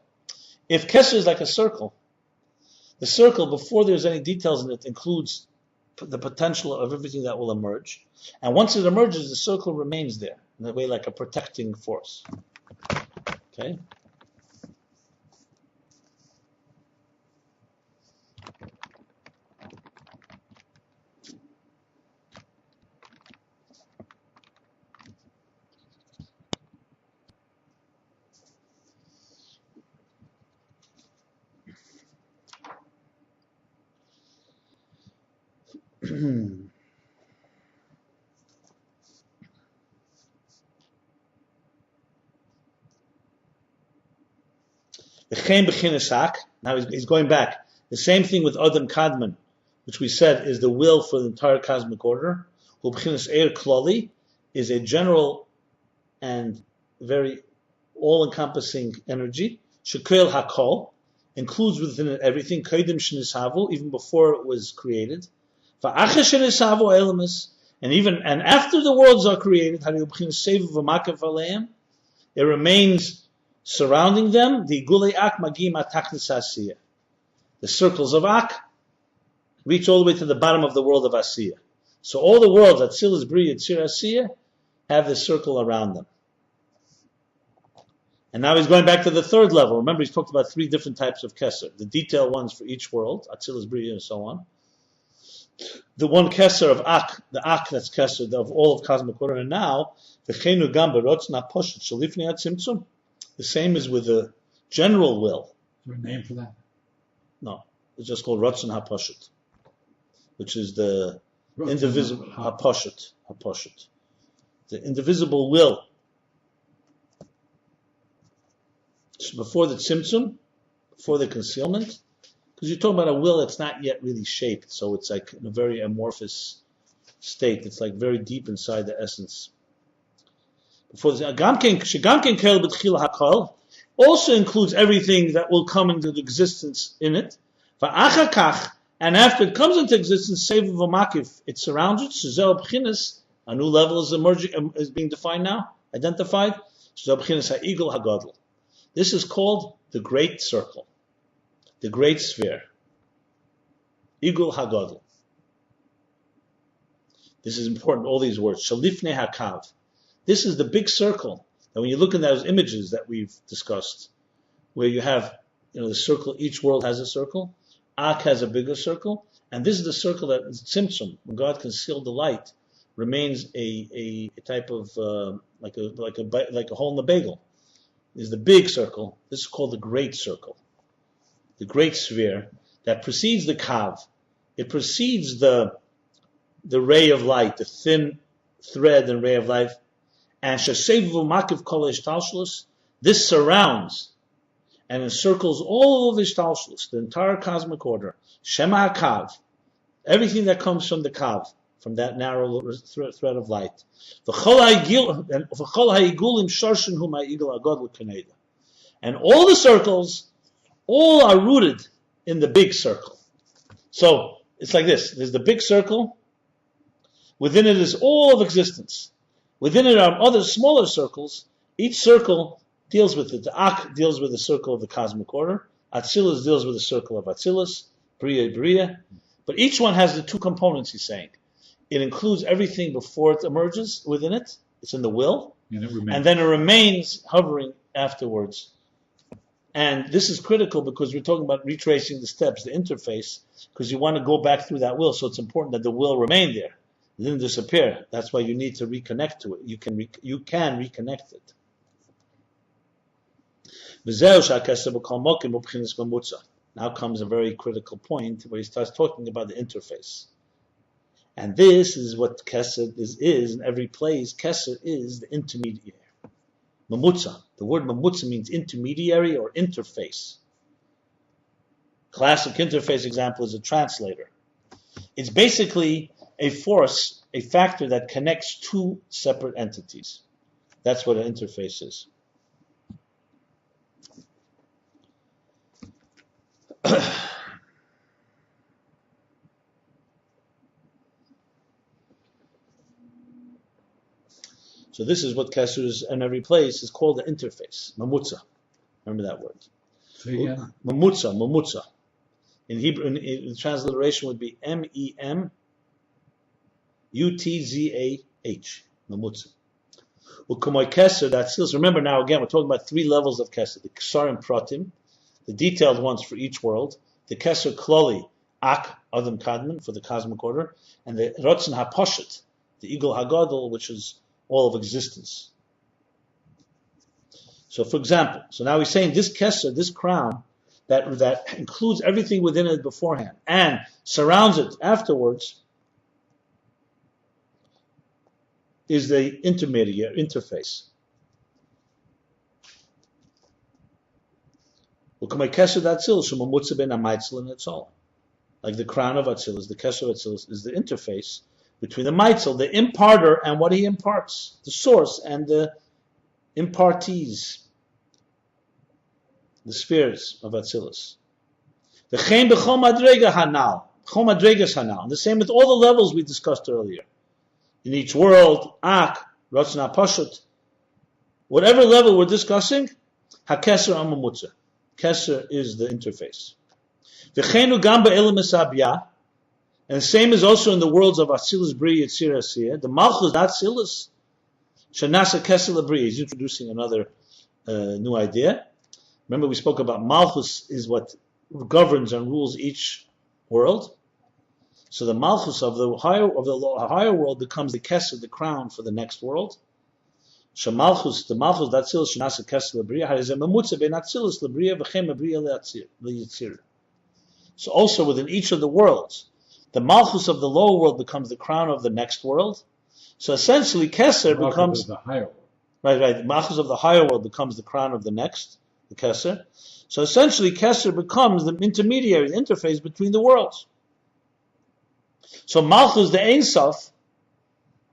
If Kesser is like a circle, the circle, before there's any details in it, includes the potential of everything that will emerge. And once it emerges, the circle remains there, in a way like a protecting force. Okay? Now he's going back. The same thing with Adam Kadman, which we said is the will for the entire cosmic order. Is a general and very all-encompassing energy. Shekel Hakol includes within it everything. Even before it was created. And after the worlds are created, it remains surrounding them. The circles of Ak reach all the way to the bottom of the world of Asiya. So all the worlds, Atzilus, Bria, Tzir, Asiya, have this circle around them. And now he's going back to the third level. Remember, he's talked about 3 different types of Kesser. The detailed ones for each world, Atzilus, Bria, and so on. The one Kesser of Ak, the Ak that's Kesser of all of cosmic order, and now the same is with the general will. Is there a name for that? No, it's just called Ratzon HaPoshut, which is the indivisible HaPoshut, the indivisible will. So before the Tzimtzum, before the concealment. Because you're talking about a will that's not yet really shaped, so it's like in a very amorphous state. It's like very deep inside the essence. Before this, also includes everything that will come into existence in it. And after it comes into existence, it surrounds it. A new level is emerging, is being defined now, identified. This is called the Great Circle. The Great Sphere. Igul Hagadol. This is important, all these words. Shalifne Hakav. This is the big circle. And when you look at those images that we've discussed, where you have, the circle, each world has a circle. Ak has a bigger circle. And this is the circle that is Tzimtzum, when God concealed the light, remains a type of, like a hole in the bagel. Is the big circle. This is called the Great Circle. The great sphere that precedes the kav. It precedes the ray of light, the thin thread and ray of life. And shasevu makiv kol ishtalshlus. This surrounds and encircles all of the shtalshlus, the entire cosmic order. Shema Kav, everything that comes from the Kav, from that narrow thread of light. And all the circles, all are rooted in the big circle. So it's like this. There's the big circle. Within it is all of existence. Within it are other smaller circles. Each circle deals with it. The Ak deals with the circle of the cosmic order. Atzilus deals with the circle of Atzilus. Bria. But each one has the two components, he's saying. It includes everything before it emerges within it. It's in the will. And then it remains hovering afterwards. And this is critical because we're talking about retracing the steps, the interface, because you want to go back through that will. So it's important that the will remain there. It didn't disappear. That's why you need to reconnect to it. You can reconnect it. Now comes a very critical point where he starts talking about the interface. And this is what Kesed is in every place. Kesed is the intermediary. Mamutza. The word mamutza means intermediary or interface. Classic interface example is a translator. It's basically a force, a factor that connects two separate entities. That's what an interface is. So this is what Kesser is in every place is called the interface, mamutza. Remember that word. Mamutza. In Hebrew, in the transliteration would be MEMUTZAH, mamutza. U'kumoy Kesser, that seals. Remember now again, we're talking about three levels of Kesser: the Ksarim Pratim, the detailed ones for each world, the Kesser Kloli, Ak Adam Kadman for the cosmic order, and the Rotzen HaPoshet, the Igul Hagadol, which is all of existence. So, for example, now he's saying this Kesser, this crown, that includes everything within it beforehand and surrounds it afterwards, is the intermediate interface. Like the crown of Atzilus, the Kesser of Atzilus is the interface between the Maitzel, the imparter, and what he imparts, the source and the impartees, the spheres of Atzilus. The same with all the levels we discussed earlier. In each world, Ak, Ratzna Pashut, whatever level we're discussing, HaKesser Amamutza. Kesser is the interface. And the same is also in the worlds of Atzilus, Bri, Yitzir, Asiyah. The Malchus, that Atzilus, Shanasa Kesser Labri. He's introducing another new idea. Remember, we spoke about Malchus is what governs and rules each world. So the Malchus of the higher world becomes the Kesser, the crown for the next world. Shamalchus, the Malchus, that Atzilus, Shanasa Kesser Labri. Harizeh Mamutza ben Atzilus Labri, V'chem Labri Yitzir. So also within each of the worlds, the Malchus of the lower world becomes the crown of the next world. So essentially, Kesser becomes the higher world. Right. The Malchus of the higher world becomes the crown of the next, the Kesser. So essentially, Kesser becomes the intermediary, the interface between the worlds. So Malchus, the Ein Sof,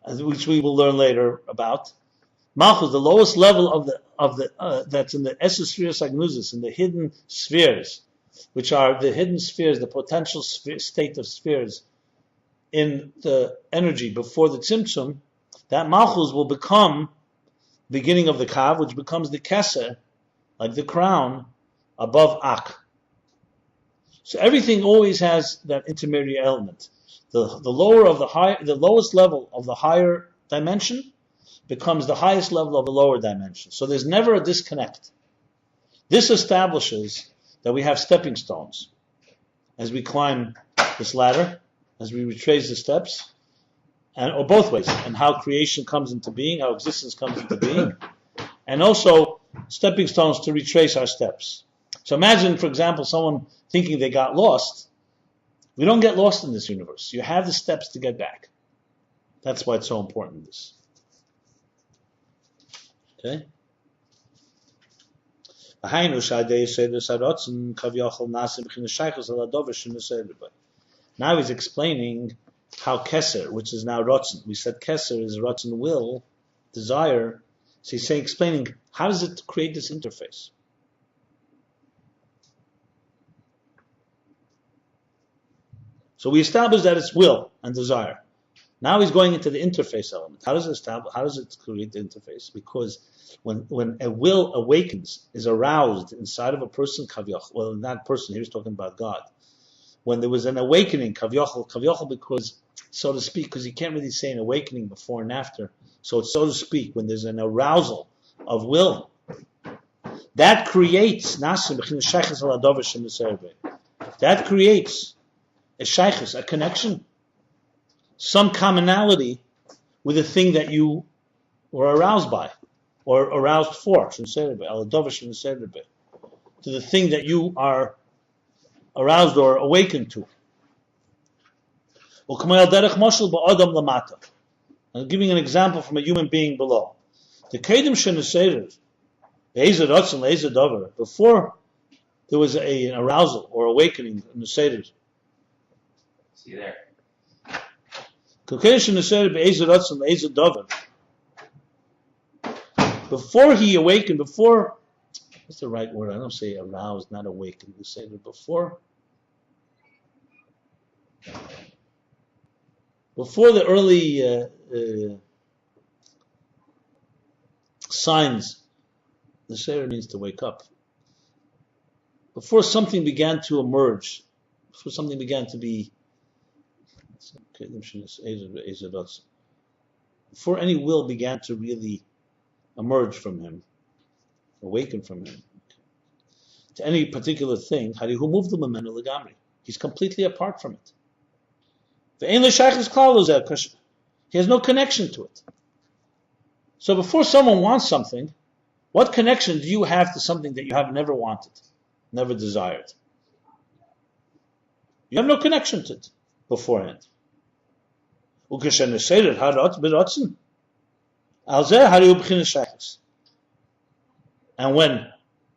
which we will learn later about, Malchus, the lowest level of the that's in the Esospheres Agnuzis, in the hidden spheres, which are the hidden spheres, the potential state of spheres in the energy before the Tzimtzum, that Malchus will become beginning of the Kav, which becomes the Kesser, like the crown, above Ak. So everything always has that intermediary element. The lowest level of the higher dimension becomes the highest level of the lower dimension. So there's never a disconnect. This establishes that we have stepping stones as we climb this ladder, as we retrace the steps, or both ways, and how creation comes into being, how existence comes into being, and also stepping stones to retrace our steps. So imagine, for example, someone thinking they got lost. We don't get lost in this universe. You have the steps to get back. That's why it's so important, this. Okay? Now he's explaining how Keser, which is now Rotzen, we said Keser is Rotzen will, desire, so he's saying, explaining how does it create this interface? So we established that it's will and desire. Now he's going into the interface element. How does it create the interface? Because when a will awakens, is aroused inside of a person, kavyochel, well, not person, he was talking about God. When there was an awakening, kavyochel, because, so to speak, because you can't really say an awakening before and after. So it's, so to speak, when there's an arousal of will, that creates, that creates a shaykhus, a connection, some commonality with the thing that you were aroused by, or aroused for, to the thing that you are aroused or awakened to. I'm giving an example from a human being below. The kedim sheneseder, before there was an arousal or awakening in the seder. See you there. Before he awakened, what's the right word? I don't say aroused, not awakened. We say that before the early signs, the Seder means to wake up. Before something began to emerge, before something began to be, before any will began to really emerge from him, awaken from him, to any particular thing, he's completely apart from it. He has no connection to it. So before someone wants something, what connection do you have to something that you have never wanted, never desired? You have no connection to it beforehand. And when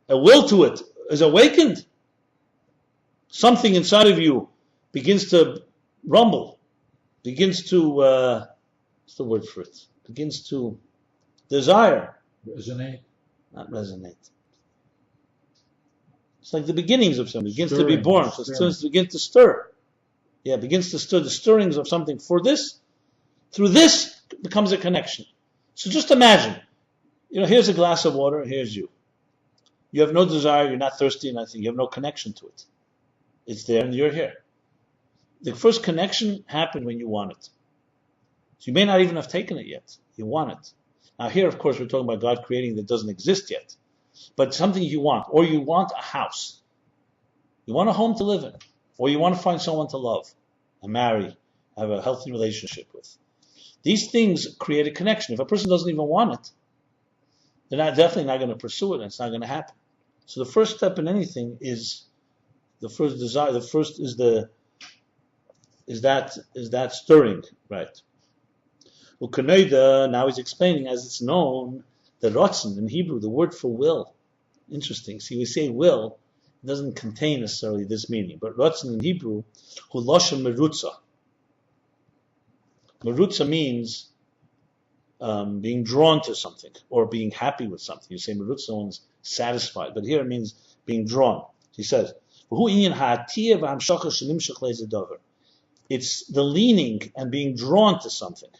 a will to it is awakened, something inside of you begins to rumble, begins to, what's the word for it? Begins to desire. Resonate. Not resonate. It's like the beginnings of something. Begins to be born. So it begins to stir. Yeah, begins to stir. The stirrings of something for this, through this becomes a connection. So just imagine, here's a glass of water, here's you. You have no desire, you're not thirsty, nothing. You have no connection to it. It's there and you're here. The first connection happened when you want it. So you may not even have taken it yet. You want it. Now here, of course, we're talking about God creating that doesn't exist yet. But something you want, or you want a house. You want a home to live in. Or you want to find someone to love and marry, have a healthy relationship with. These things create a connection. If a person doesn't even want it, they're definitely not going to pursue it, and it's not going to happen. So the first step in anything is the first desire. The first is that stirring, right? Now he's explaining, as it's known, the rotzen in Hebrew, the word for will. Interesting. See, we say will, it doesn't contain necessarily this meaning, but rotzen in Hebrew, hu loshen merutza. Merutza means being drawn to something or being happy with something. You say merutza, someone's satisfied, but here it means being drawn. He says, it's the leaning and being drawn to something.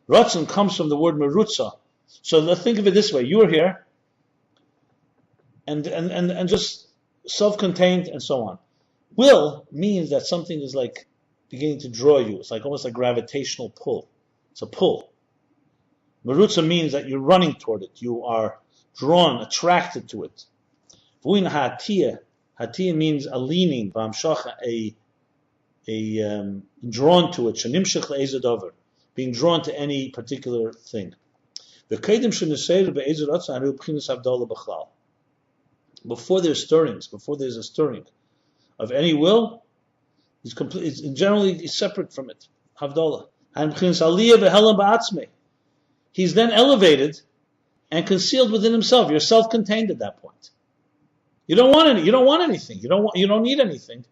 Ratzon comes from the word merutza. So let's think of it this way: you are here, and just self-contained and so on. Will means that something is like beginning to draw you. It's like almost a gravitational pull. It's a pull. Merutza means that you're running toward it. You are drawn, attracted to it. Vuin ha'atiyah. Hatiyah means a leaning, drawn to it. Shenimshech le'ezed over, being drawn to any particular thing. Before there's stirrings, before there's a stirring of any will, it's generally separate from it. Havdalah. He's then elevated and concealed within himself. You're self-contained at that point. You don't want any. You don't want anything. You don't need anything.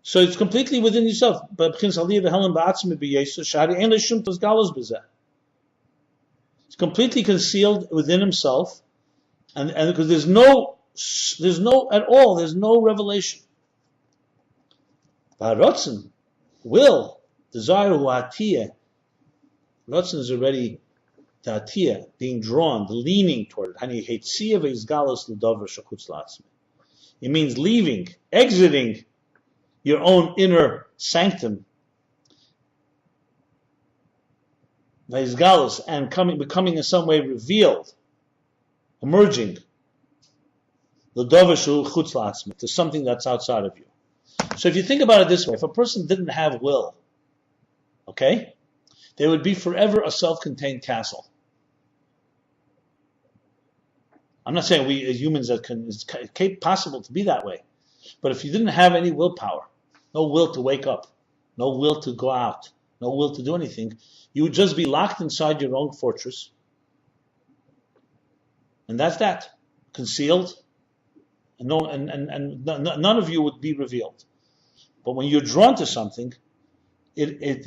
So it's completely within yourself. It's completely concealed within himself, and because there's no revelation. Rotzen, will, desire, hu'atiyah. Rotzen is already ta'atiyah, being drawn, the leaning toward it. It means leaving, exiting your own inner sanctum, and becoming in some way revealed, emerging, to something that's outside of you. So if you think about it this way, if a person didn't have will, okay, they would be forever a self-contained castle. I'm not saying we as humans it's possible to be that way, but if you didn't have any willpower, no will to wake up, no will to go out, no will to do anything, you would just be locked inside your own fortress, and that's that, concealed, and none of you would be revealed. But when you're drawn to something, it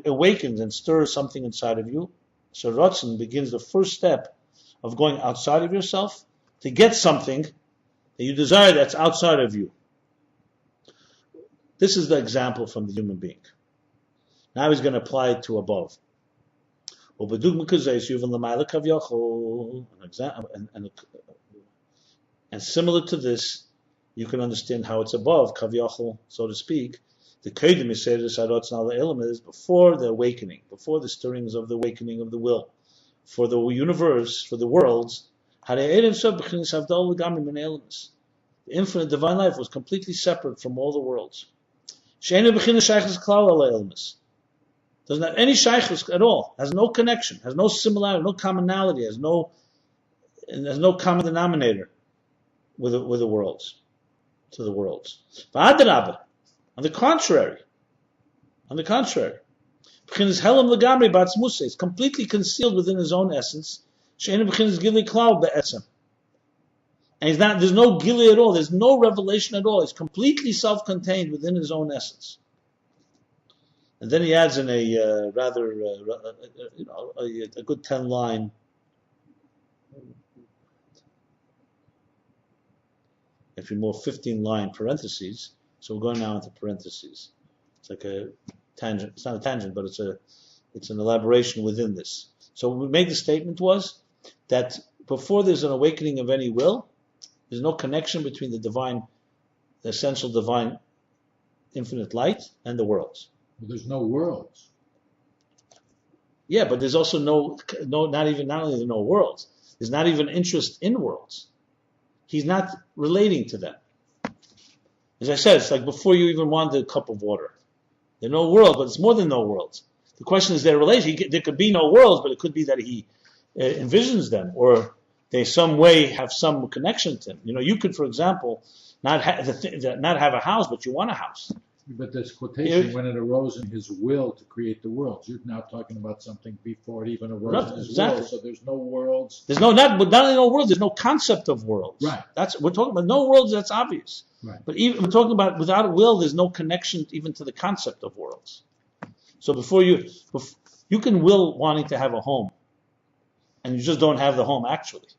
awakens and stirs something inside of you. So Ratzon begins the first step of going outside of yourself to get something that you desire that's outside of you. This is the example from the human being. Now he's going to apply it to above. And similar to this, you can understand how it's above, kavyachol, so to speak. The koidim is before the awakening, before the stirrings of the awakening of the will, for the universe, for the worlds. The infinite divine life was completely separate from all the worlds. Doesn't have any shaykhus at all, has no connection, has no similarity, no commonality, has no common denominator with the worlds, to the worlds. On the contrary, it's completely concealed within his own essence. And there's no gili at all, there's no revelation at all. He's completely self-contained within his own essence. And then he adds in a a good 10-line. If you more 15-line parentheses, so we're going now into parentheses. It's like a tangent. It's not a tangent, but it's an elaboration within this. So what we made the statement was that before there's an awakening of any will, there's no connection between the essential divine, infinite light and the worlds. Well, there's no worlds. Yeah, but there's also not only there's no worlds, there's not even interest in worlds. He's not relating to them. As I said, it's like before you even wanted a cup of water. There are no worlds, but it's more than no worlds. The question is their relation. There could be no worlds, but it could be that he envisions them, or they some way have some connection to them. You could, for example, not have a house, but you want a house. But this quotation, when it arose in his will to create the worlds, you're now talking about something before it even arose in his will. So there's no worlds. There's not only no worlds. There's no concept of worlds. Right. We're talking about no worlds. That's obvious. Right. But even we're talking about without a will, there's no connection even to the concept of worlds. So before you can will wanting to have a home, and you just don't have the home actually.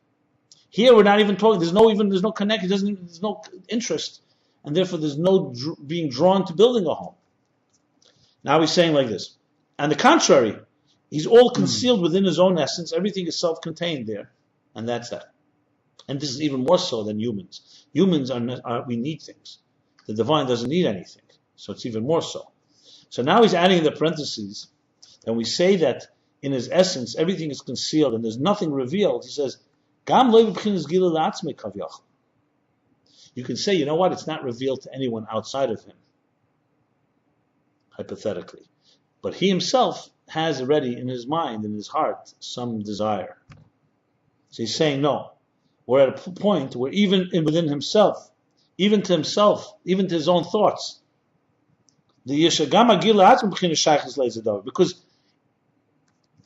Here we're not even talking. There's no connection. There's no interest. And therefore there's no being drawn to building a home. Now he's saying like this. On the contrary, he's all concealed within his own essence. Everything is self-contained there. And that's that. And this is even more so than humans. Humans we need things. The divine doesn't need anything. So it's even more so. So now he's adding in the parentheses. And we say that in his essence, everything is concealed and there's nothing revealed. He says, Gam lo b'chinas gila la'atzmei kavyach. You can say, you know what, it's not revealed to anyone outside of him, hypothetically. But he himself has already in his mind, in his heart, some desire. So he's saying, no, we're at a point where even within himself, even to his own thoughts, because,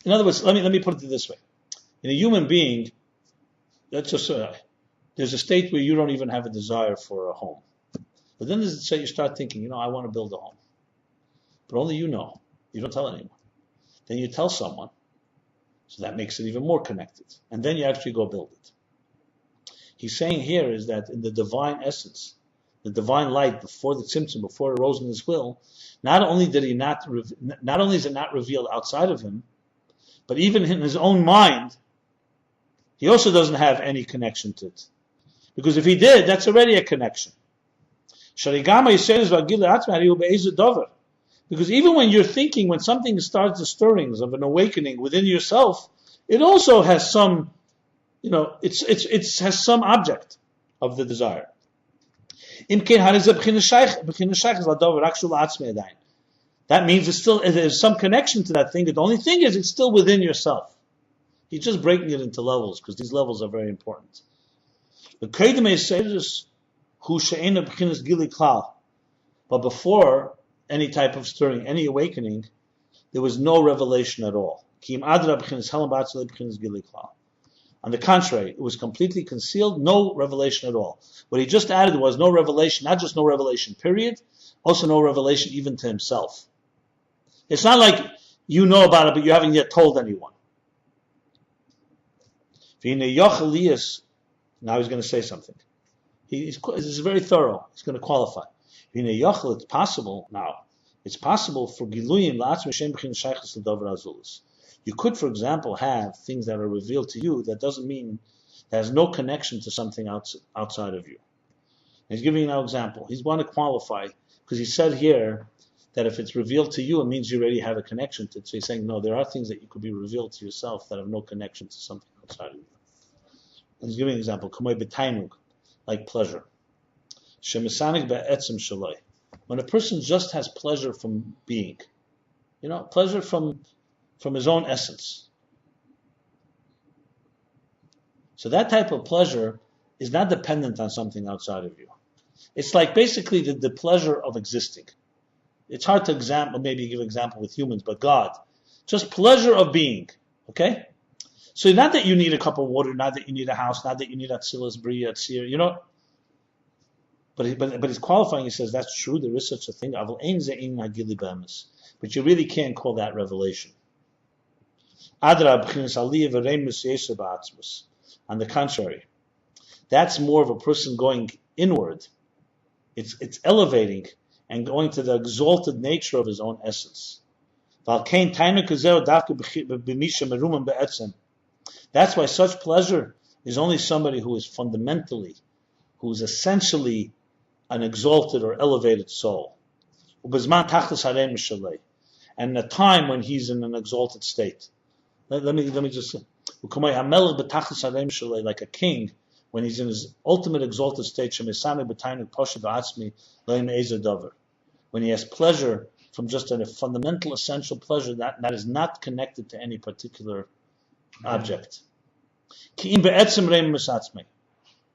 in other words, let me put it this way. In a human being, let's just there's a state where you don't even have a desire for a home. But then there's a state you start thinking, I want to build a home. But only you know. You don't tell anyone. Then you tell someone. So that makes it even more connected. And then you actually go build it. He's saying here is that in the divine essence, the divine light before the tzimtzum, before it arose in his will, not only is it not revealed outside of him, but even in his own mind, he also doesn't have any connection to it. Because if he did, that's already a connection. Because even when you're thinking, when something starts the stirrings of an awakening within yourself, it also has some, it has some object of the desire. That means there's some connection to that thing. The only thing is it's still within yourself. He's just breaking it into levels because these levels are very important. But before any type of stirring, any awakening, there was no revelation at all. On the contrary, it was completely concealed, no revelation at all. What he just added was no revelation, not just no revelation, period, also no revelation even to himself. It's not like you know about it, but you haven't yet told anyone. Now he's going to say something. This is very thorough. He's going to qualify. It's possible now. It's possible for giluyim la'atzmi shem b'chin shaychus l'dover azulis. You could, for example, have things that are revealed to you that doesn't mean that has no connection to something outside of you. And he's giving you an example. He's want to qualify because he said here that if it's revealed to you, it means you already have a connection to it. So he's saying, no, there are things that you could be revealed to yourself that have no connection to something outside of you. And he's giving an example, kamoi b'tainug, like pleasure. Shemisanik be'etzem shaloi. When a person just has pleasure from being, pleasure from his own essence. So that type of pleasure is not dependent on something outside of you. It's like basically the pleasure of existing. It's hard to maybe give an example with humans, but God. Just pleasure of being. Okay? So not that you need a cup of water, not that you need a house, not that you need Atzilas, Bria, Atzir, But he's qualifying, he says, that's true, there is such a thing. But you really can't call that revelation. On the contrary, that's more of a person going inward. It's elevating and going to the exalted nature of his own essence. That's why such pleasure is only somebody who is fundamentally, who is essentially an exalted or elevated soul. And in a time when he's in an exalted state. Let me just say, like a king, when he's in his ultimate exalted state, when he has pleasure from just a fundamental, essential pleasure that is not connected to any particular object.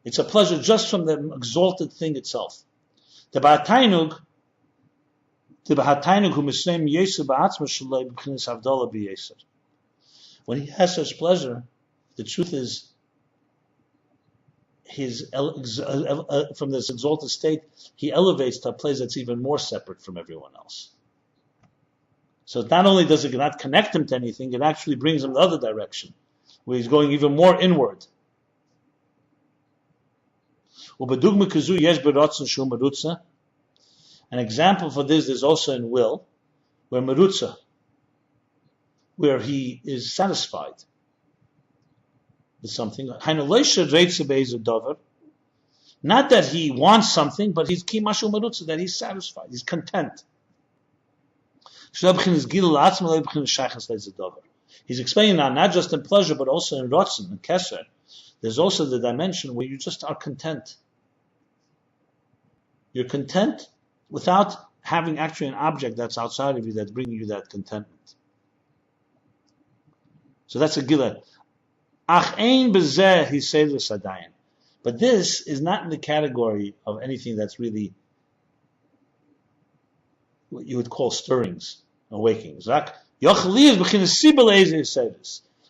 It's a pleasure just from the exalted thing itself. When he has such pleasure, the truth is, from this exalted state, he elevates to a place that's even more separate from everyone else. So not only does it not connect him to anything, it actually brings him the other direction, where he's going even more inward. An example for this is also in will, where merutza, where he is satisfied with something. Not that he wants something, but he's kimashu merutza, that he's satisfied, he's content. He's explaining now, not just in pleasure, but also in rotzen and keser. There's also the dimension where you just are content. You're content without having actually an object that's outside of you that's bringing you that contentment. So that's a gila. Ach ein bezeh hisedus adayin. But this is not in the category of anything that's really what you would call stirrings, awakenings.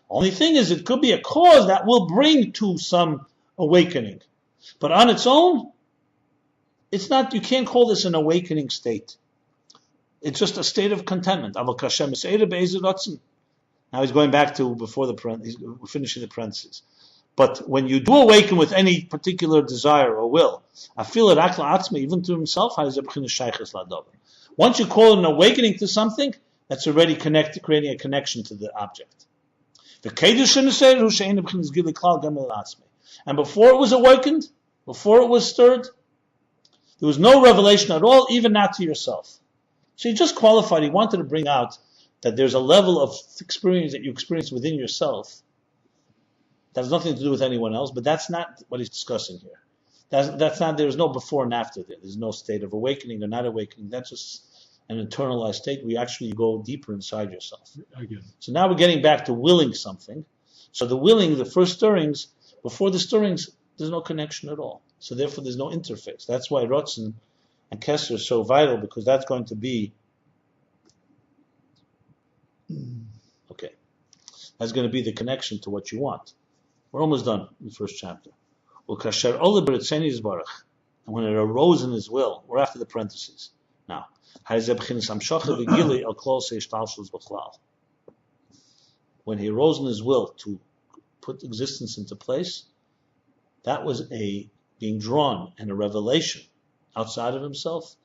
Only thing is, it could be a cause that will bring to some awakening. But on its own, it's not. You can't call this an awakening state. It's just a state of contentment. Now he's going back to before the parentheses. We're finishing the parentheses. But when you do awaken with any particular desire or will, I feel it even to himself. Once you call it an awakening to something, that's already creating a connection to the object. And before it was awakened, before it was stirred, there was no revelation at all, even not to yourself. So he just qualified. He wanted to bring out that there's a level of experience that you experience within yourself that has nothing to do with anyone else, but that's not what he's discussing here. That's not. There's no before and after there. There's no state of awakening or not awakening. That's just an internalized state where you actually go deeper inside yourself. So now we're getting back to willing something. So the willing, the first stirrings, before the stirrings, there's no connection at all. So therefore there's no interface. That's why Rotzen and Kesser are so vital, because that's going to be that's going to be the connection to what you want. We're almost done in the first chapter. And when it arose in his will, we're after the parentheses. Now, when he arose in his will to put existence into place, that was a being drawn and a revelation outside of himself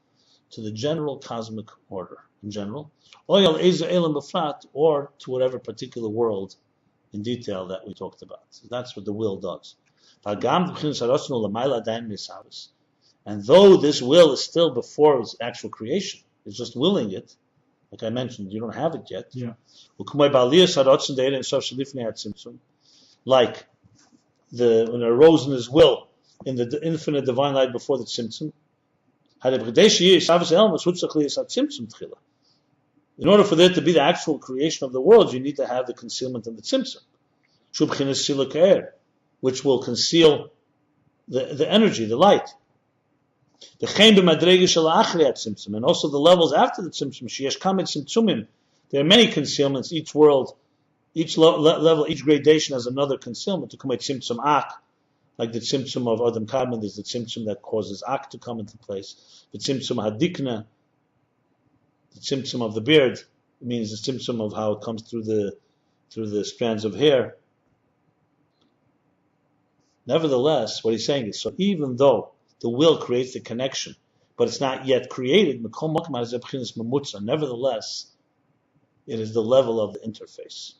to the general cosmic order in general, or to whatever particular world in detail that we talked about. So that's what the will does. And though this will is still before its actual creation, it's just willing it, like I mentioned, you don't have it yet. Yeah. Like when it arose in his will in the infinite divine light before the tzimtzum. In order for there to be the actual creation of the world, you need to have the concealment of the tzimtzum, which will conceal the energy, the light. And also the levels after the tzimtzum. There are many concealments. Each world, each level, each gradation has another concealment. Like the tzimtzum of Adam Kadmon, there's the tzimtzum that causes ak to come into place. The tzimtzum hadikna, the tzimtzum of the beard, means the tzimtzum of how it comes through the strands of hair. Nevertheless, what he's saying is, so even though the will creates the connection, but it's not yet created, nevertheless, it is the level of the interface.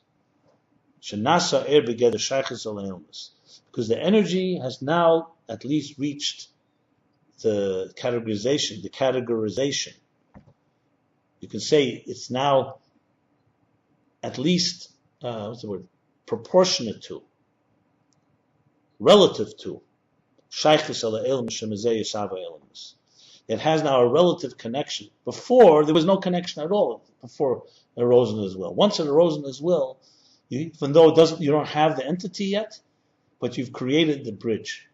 Because the energy has now at least reached the categorization. You can say it's now at least, proportionate to, relative to, it has now a relative connection. Before, there was no connection at all, before it arose in his will. Once it arose in his will, even though you don't have the entity yet, but you've created the bridge.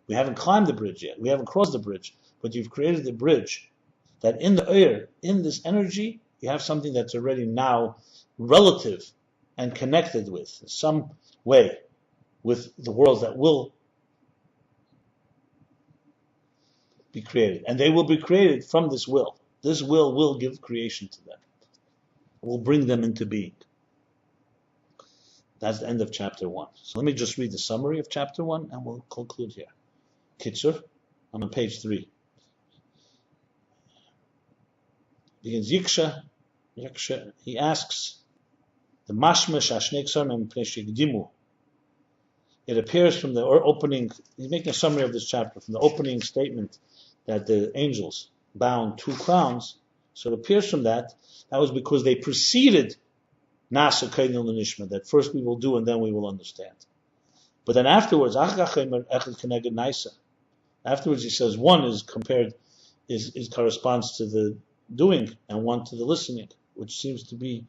We haven't climbed the bridge yet. We haven't crossed the bridge, but you've created the bridge. That in the air, in this energy, you have something that's already now relative and connected with, in some way, with the worlds that will be created. And they will be created from this will. This will give creation to them. It will bring them into being. That's the end of chapter 1. So let me just read the summary of chapter 1 and we'll conclude here. Kitzur, I'm on page 3. Begins Yiksha, he asks, the Mashma Shashnek Sarmem Pneshigdimu. It appears from the opening, he's making a summary of this chapter, from the opening statement that the angels bound 2 crowns. So it appears from that was because they preceded Nasa Kainil Nishma, that first we will do and then we will understand. But then afterwards, afterwards he says one is corresponds to the doing and one to the listening, which seems to be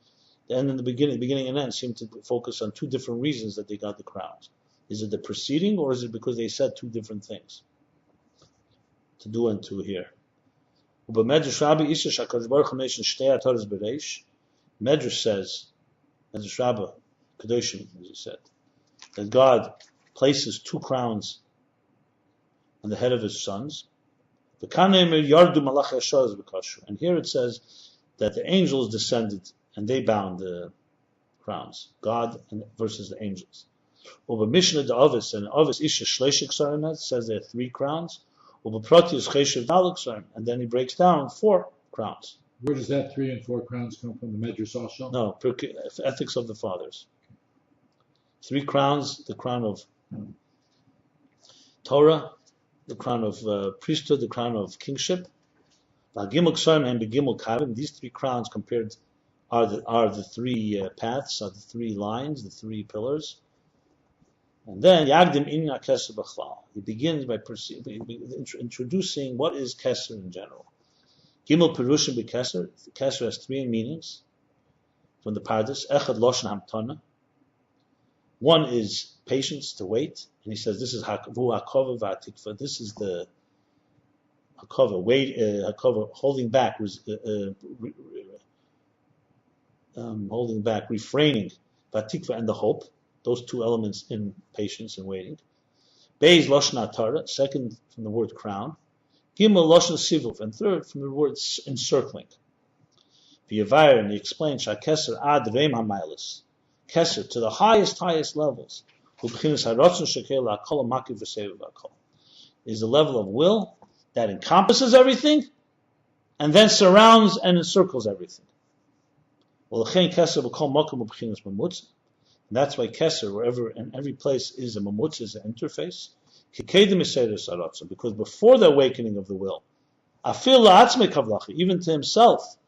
the end and the beginning and end seem to focus on 2 different reasons that they got the crowns. Is it the preceding or is it because they said 2 different things? To do and to hear. Medrash says, Medrash Rabbah, Kedoshim, as he said, that God places 2 crowns on the head of his sons. And here it says that the angels descended and they bound the crowns, God versus the angels. Over Mishnah the Ovis and Ovis Isha Shleshik Sarim says there are 3 crowns. Over Proteus Cheshev Dalek Sarim, and then he breaks down 4 crowns. Where does that 3 and 4 crowns come from? The Medrash also? No, Ethics of the Fathers. 3 crowns: the crown of Torah, the crown of priesthood, the crown of kingship. These 3 crowns compared are the 3 paths, are the 3 lines, the 3 pillars. And then Yagdim Inna Keser B'chlal. He begins by introducing what is Keser in general. Gimel Perushim B'Keser. Keser has 3 meanings from the Pardes. Echad Loshen Hamtana. One is patience, to wait, and he says this is Hakova V'Atikva. This is the Hakova, wait, Hakova, holding back, refraining, V'Atikva, and the hope. Those 2 elements in patience and waiting. Beis Loshen Atara, second from the word crown. Gimel Loshen Sivuv, and third from the word encircling. V'Yavayir, and he explains Shakeser Ad Reim HaMailis. Keser, to the highest levels, is the level of will that encompasses everything and then surrounds and encircles everything. And that's why Keser, wherever and every place, is a mamutz, is an interface. Because before the awakening of the will, even to himself,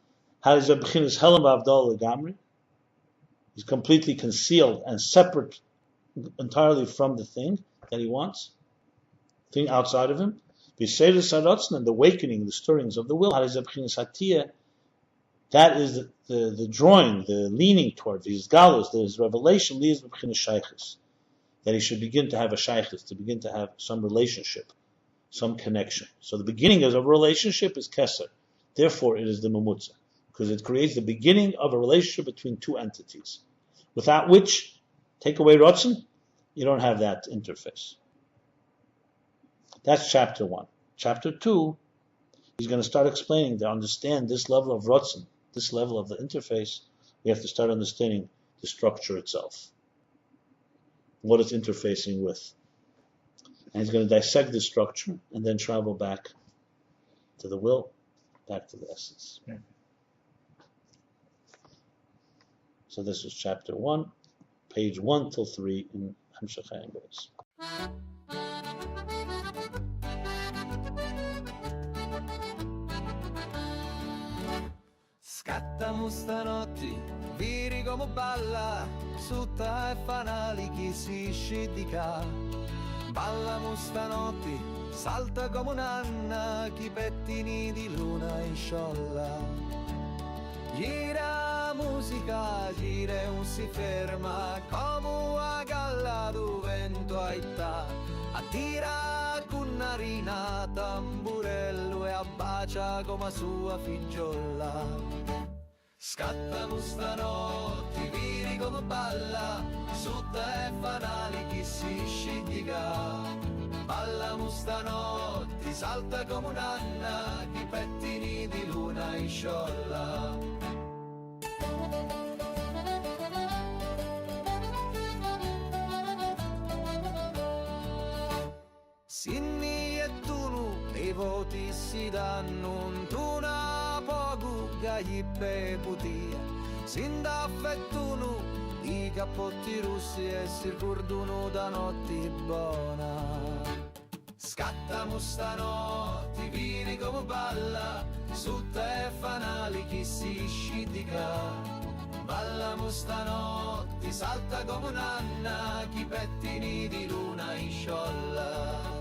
he's completely concealed and separate entirely from the thing that he wants, thing outside of him. And the awakening, the stirrings of the will, that is the drawing, the leaning toward his galus, his revelation, that he should begin to have a shaykhis, to begin to have some relationship, some connection. So the beginning of a relationship is keser. Therefore, it is the mamutza, because it creates the beginning of a relationship between 2 entities. Without which, take away Rotzen, you don't have that interface. That's chapter 1. Chapter 2, he's going to start explaining, to understand this level of Rotzen, this level of the interface, we have to start understanding the structure itself, what it's interfacing with. And he's going to dissect the structure and then travel back to the will, back to the essence. Okay. So this is chapter 1, page 1 till 3 in Hamshachayim Beis. Scattamo stanotti, viri come balla, sutta e fanali chi si scidica. Ballamo stanotti, salta come un'anna, chi pettini di luna in sciolla. Gira musica, gira e non si ferma, come una galla do vento aita. Attira con narina, tamburello e abbacia come sua figliola. Scattamo stanotti, viri come balla, sutta e fanali chi si scidica. Ballamo stanotti, salta come un'anna, chi pettini di luna in sciolla. Sinni e tunu, i voti si danno, tu na poco gli peputia. Sinda fettunu, i cappotti russi e si ricordano da notti buona. Scattamo stanotti, vini come balla, sutta e fanali chi si scidica. Ballamo stanotti, salta come un'anna, chi pettini di luna in sciolla.